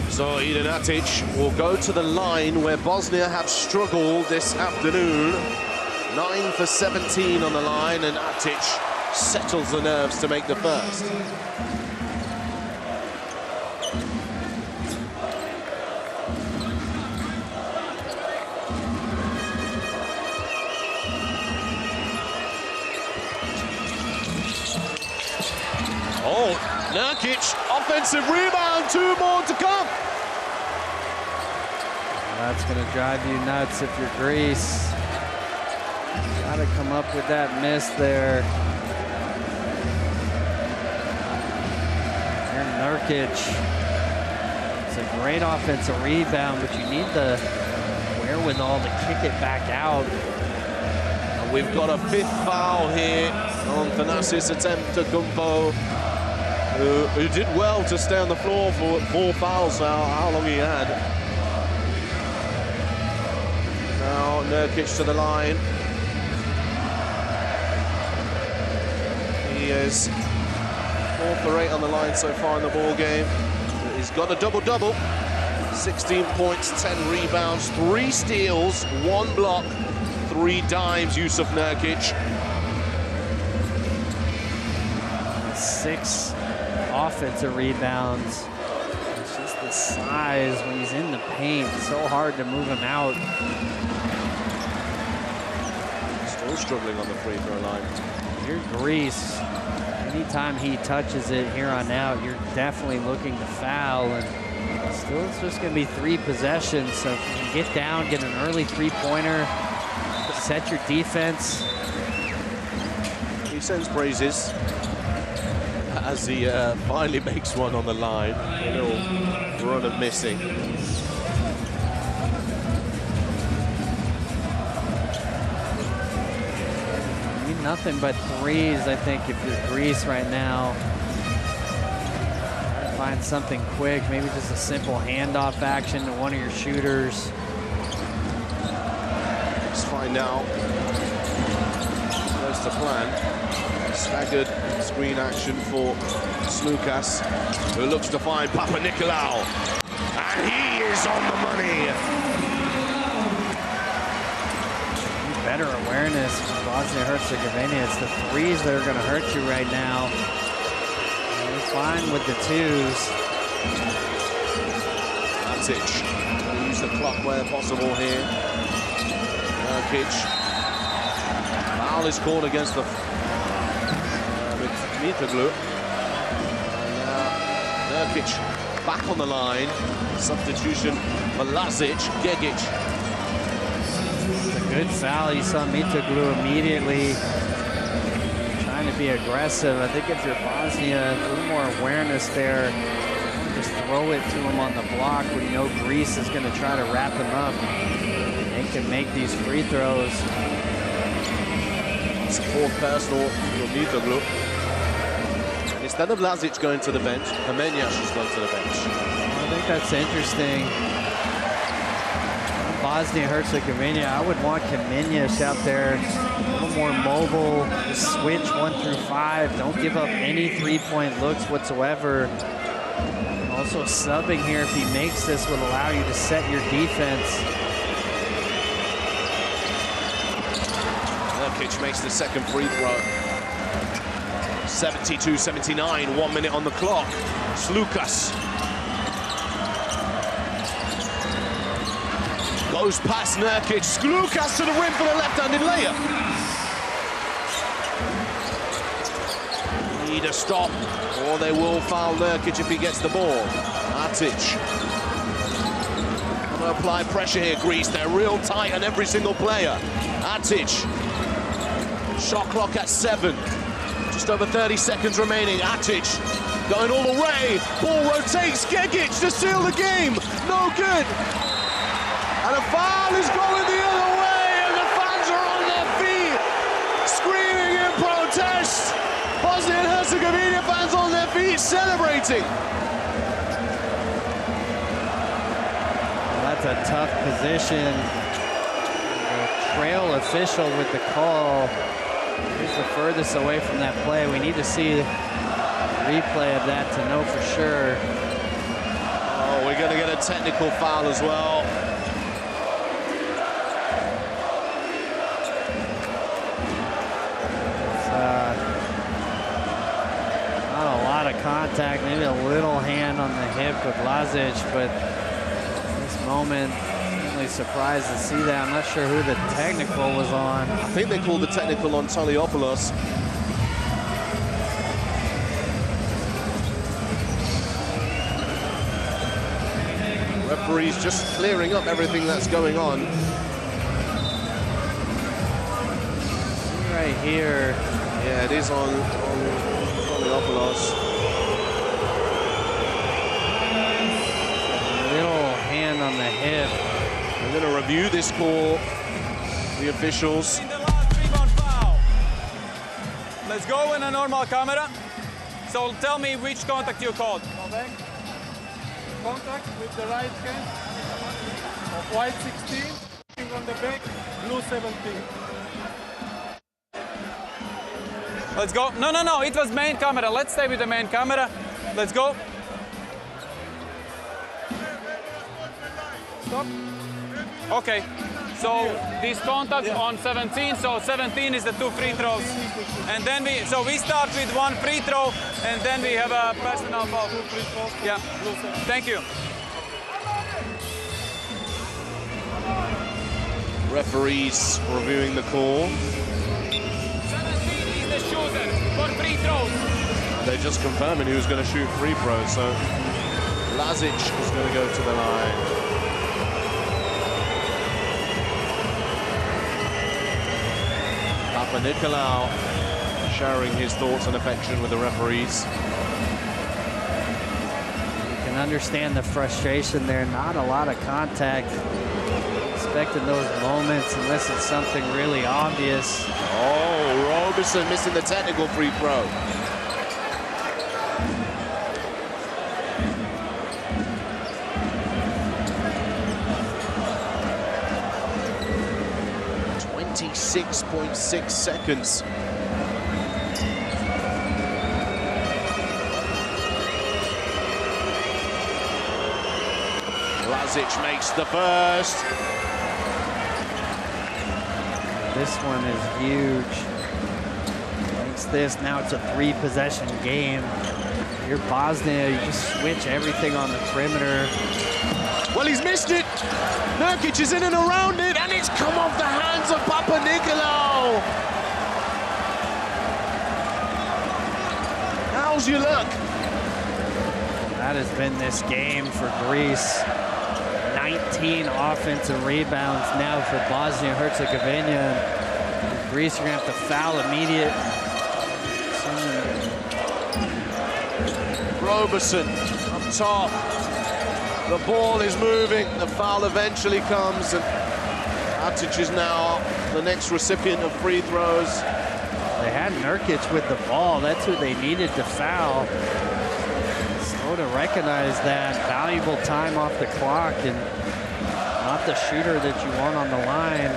So Edin Atic will go to the line where Bosnia have struggled this afternoon. 9 for 17 on the line, and Atic settles the nerves to make the first. Oh, Nurkic, offensive rebound, 2 more to come. That's going to drive you nuts if you're Greece. Got to come up with that miss there. And Nurkic. It's a great offensive rebound, but you need the wherewithal to kick it back out. And we've got a 5th foul here on Thanasis Antetokounmpo, who did well to stay on the floor for 4 fouls now, how long he had. Now Nurkic to the line. He is 4 for 8 on the line so far in the ball game. He's got a double-double. 16 points, 10 rebounds, 3 steals, 1 block, 3 dimes, Yusuf Nurkic. 6 offensive rebounds. It's just the size when he's in the paint. It's so hard to move him out. Still struggling on the free throw line. You're Greece. Anytime he touches it here on out, you're definitely looking to foul. And still, it's just going to be 3 possessions. So if you can get down, get an early 3-pointer, set your defense. He sends praises as he finally makes one on the line. A little run of missing. You need nothing but threes, I think, if you're Greece right now. Find something quick, maybe just a simple handoff action to one of your shooters. Let's find out. seems to plan. Staggered screen action for Slukas, who looks to find Papa Nicolau. And he is on the money. Better awareness from Bosnia and Herzegovina. It's the threes that are going to hurt you right now. They're fine with the twos. Matic, use the clock where possible here. Nurkic. Foul is called against the Mitoglu. Nurkic back on the line. Substitution for Lazic. Gegic. It's a good foul. You saw Mitoglu immediately trying to be aggressive. I think if you're Bosnia, a little more awareness there. Just throw it to him on the block when you know Greece is going to try to wrap him up. They can make these free throws. It's a fourth personal for Mitoglu. Instead of Lazic going to the bench, Kamenjas is going to the bench. I think that's interesting. Bosnia-Herzegovina, I would want Kamenjas out there, a little more mobile, just switch 1 through 5. Don't give up any three-point looks whatsoever. Also subbing here, if he makes this, would allow you to set your defense. Nurkic makes the second free throw. 72-79, 1 minute on the clock. Slukas goes past Nurkic. Slukas to the rim for the left-handed layup. Need a stop, or they will foul Nurkic if he gets the ball. Matic. Gonna apply pressure here, Greece. They're real tight on every single player. Matic. Shot clock at 7. Just over 30 seconds remaining. Atic going all the way. Ball rotates. Gegic to seal the game. No good. And a foul is going the other way. And the fans are on their feet, screaming in protest. Bosnia and Herzegovina fans on their feet, celebrating. That's a tough position. The trail official with the call. He's the furthest away from that play. We need to see a replay of that to know for sure. Oh, we're going to get a technical foul as well. It's not a lot of contact, maybe a little hand on the hip with Lazic, but this moment, certainly surprised to see that. I'm not sure who the technical was on. I think they called the technical on Toliopoulos. Referees just clearing up everything that's going on. Right here. Yeah, it is on Toliopoulos. Little hand on the hip. We're going to review this call, the officials. Let's go in a normal camera. So tell me which contact you called. Contact with the right hand of white 16, on the back, blue 17. Let's go. No, it was main camera. Let's stay with the main camera. Let's go. Stop. Okay, so this contact on 17, so 17 is the 2 free throws. And then we start with 1 free throw, and then we have a personal foul. 2 free throws. Yeah, thank you. Referees reviewing the call. 17 is the shooter for free throws. They're just confirming who's going to shoot free throws, so Lazic is going to go to the line. Papa Nicolau sharing his thoughts and affection with the referees. You can understand the frustration there. Not a lot of contact. Expecting those moments unless it's something really obvious. Oh, Roberson missing the technical free throw. 6.6 seconds. Lazic makes the first. This one is huge. Makes this, now it's a 3-possession game. You're Bosnia, you just switch everything on the perimeter. Well, he's missed it. Nurkic is in and around it, and it's come off the hands of Papanikolaou. How's your luck? That has been this game for Greece. 19 offensive rebounds now for Bosnia and Herzegovina. Greece, you're gonna have to foul immediate. Roberson up top. The ball is moving. The foul eventually comes, and Atic is now the next recipient of free throws. They had Nurkic with the ball. That's who they needed to foul. Slow to recognize that. Valuable time off the clock, and not the shooter that you want on the line.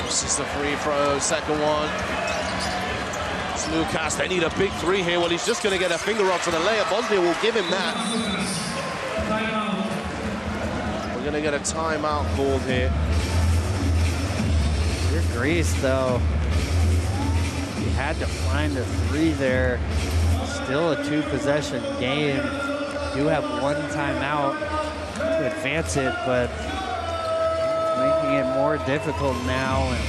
This is the free throw, second one. It's Lucas, they need a big three here. Well, he's just going to get a finger off to the layup. Bosnia will give him that. We're going to get a timeout called here. You're Greece, though. You had to find a three there. Still a 2-possession game. You have one timeout to advance it, but making it more difficult now. And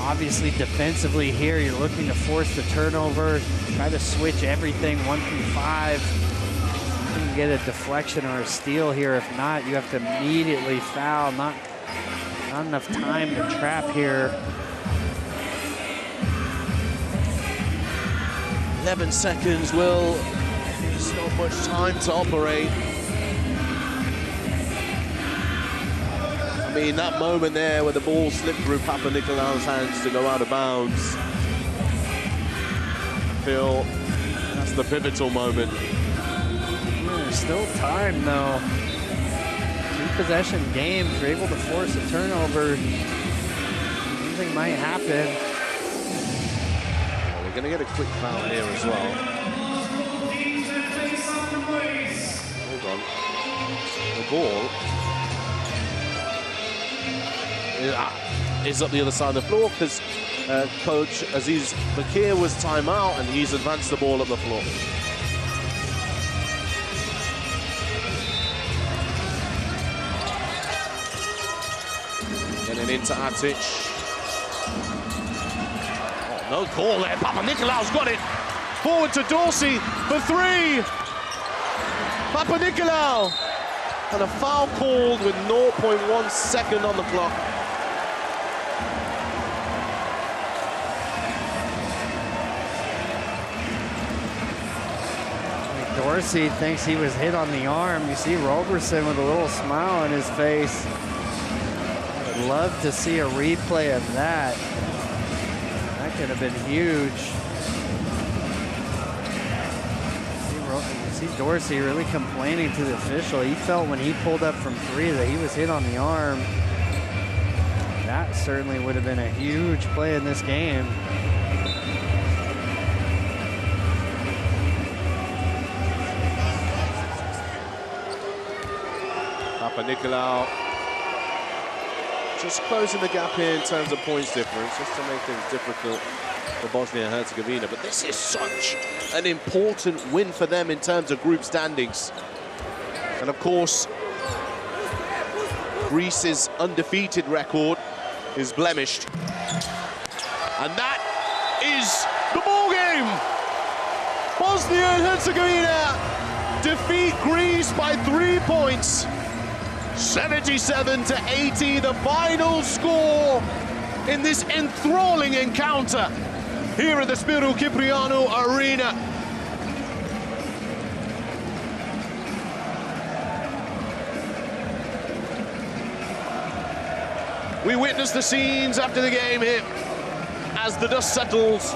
obviously defensively here, you're looking to force the turnover, try to switch everything 1 through 5. You can get a deflection or a steal here. If not, you have to immediately foul. Not enough time to trap here. 11 seconds, Will. There's not much time to operate. I mean, that moment there where the ball slipped through Papanikolaou's hands to go out of bounds. I feel that's the pivotal moment. There's still time, though. 2-possession game. If you're able to force a turnover, something might happen. We're going to get a quick foul here as well. Hold on. The ball is up the other side of the floor because Coach Aziz Bakir was timeout and he's advanced the ball up the floor. Getting into Atic. Oh, no call there. Papanikolaou's got it. Forward to Dorsey for 3. Papanikolaou. And a foul called with 0.1 second on the clock. Dorsey thinks he was hit on the arm. You see Roberson with a little smile on his face. I would love to see a replay of that. That could have been huge. You see Dorsey really complaining to the official. He felt when he pulled up from 3 that he was hit on the arm. That certainly would have been a huge play in this game. Papanikolaou just closing the gap here in terms of points difference, just to make things difficult for Bosnia and Herzegovina. But this is such an important win for them in terms of group standings. And of course, Greece's undefeated record is blemished. And that is the ball game. Bosnia and Herzegovina defeat Greece by 3 points. 77-80, the final score in this enthralling encounter. here at the Spirou Kyprianou Arena. We witnessed the scenes after the game here as the dust settles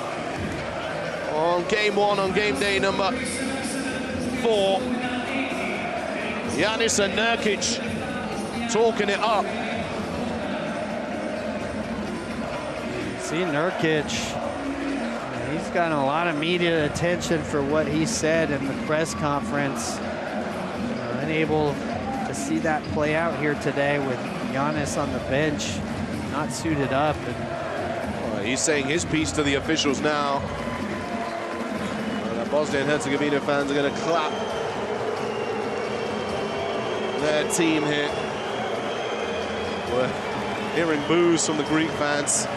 on game one, on game day number 4. Giannis and Nurkic talking it up. See Nurkic, he's gotten a lot of media attention for what he said in the press conference. Unable to see that play out here today with Giannis on the bench, not suited up. And he's saying his piece to the officials now. The Bosnia and Herzegovina fans are going to clap their team here. We're hearing boos from the Greek fans.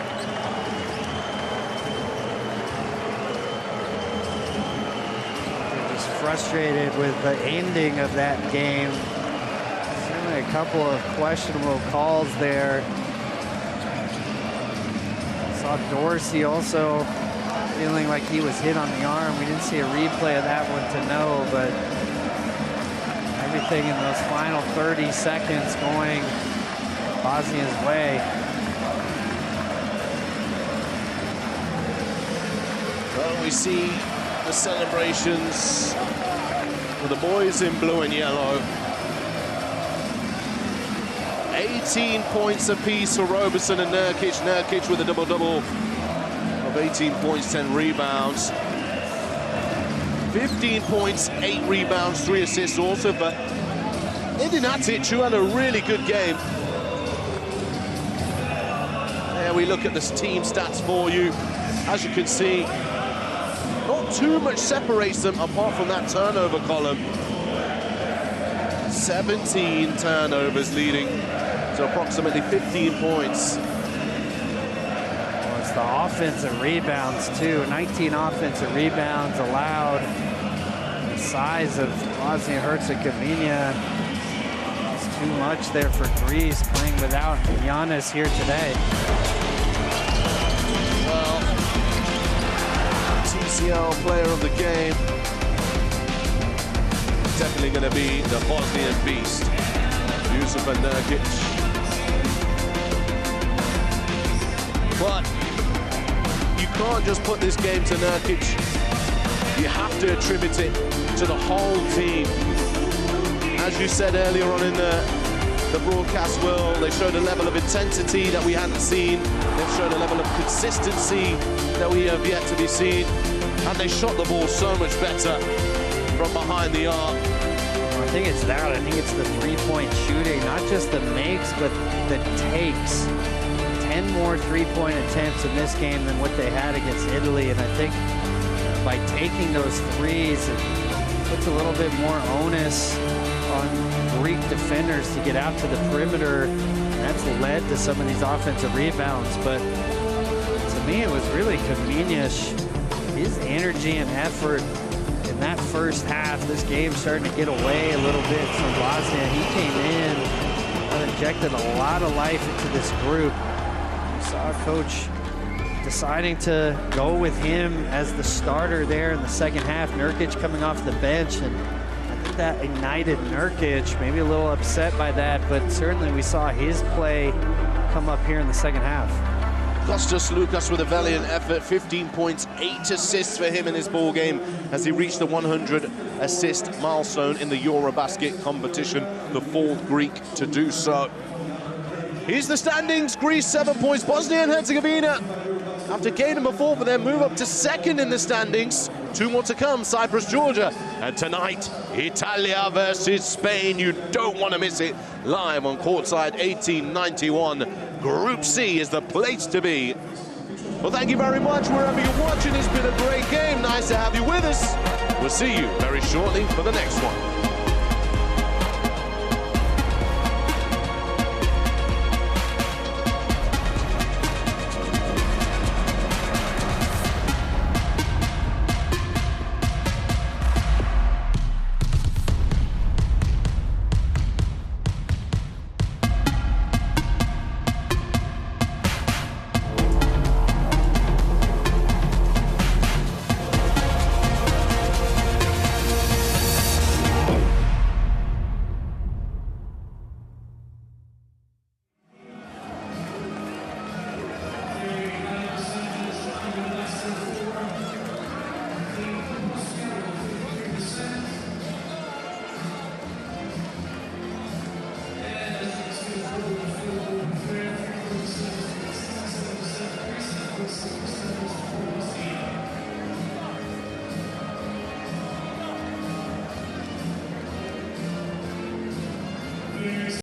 They're just frustrated with the ending of that game. Certainly a couple of questionable calls there. Saw Dorsey also feeling like he was hit on the arm. We didn't see a replay of that one to know, but everything in those final 30 seconds going Bosnia's way. Well, we see the celebrations with the boys in blue and yellow. 18 points apiece for Roberson and Nurkic. Nurkic with a double-double of 18 points, 10 rebounds. 15 points, 8 rebounds, 3 assists also for Edin Atic, who had a really good game. There we look at this team stats for you. As you can see, not too much separates them apart from that turnover column. 17 turnovers leading to approximately 15 points. Well, it's the offensive rebounds too. 19 offensive rebounds allowed. The size of Bosnia and Herzegovina is too much there for Greece, playing without Giannis here today. Well, TCL player of the game, definitely going to be the Bosnian beast, Yusuf Nurkic. But you can't just put this game to Nurkic. You have to attribute it to the whole team. As you said earlier on in the broadcast world, they showed a level of intensity that we hadn't seen. They've shown a level of consistency that we have yet to be seen. And they shot the ball so much better from behind the arc. I think it's that. I think it's the three-point shooting, not just the makes, but the takes. 10 more three-point attempts in this game than what they had against Italy. And I think by taking those threes, it puts a little bit more onus on Greek defenders to get out to the perimeter. That's led to some of these offensive rebounds. But to me, it was really Kamenic. His energy and effort in that first half, this game starting to get away a little bit from Bosnia. He came in and injected a lot of life into this group. You saw Coach deciding to go with him as the starter there in the second half. Nurkic coming off the bench, and I think that ignited Nurkic. Maybe a little upset by that, but certainly we saw his play come up here in the second half. Kostas Lukas with a valiant effort, 15 points, 8 assists for him in his ball game as he reached the 100 assist milestone in the EuroBasket competition, the 4th Greek to do so. Here's the standings. Greece 7 points. Bosnia and Herzegovina, after gaining before, but then move up to 2nd in the standings. 2 more to come, Cyprus, Georgia. And tonight, Italia versus Spain. You don't want to miss it. Live on courtside 1891. Group C is the place to be. Well, thank you very much wherever you're watching. It's been a great game. Nice to have you with us. We'll see you very shortly for the next one.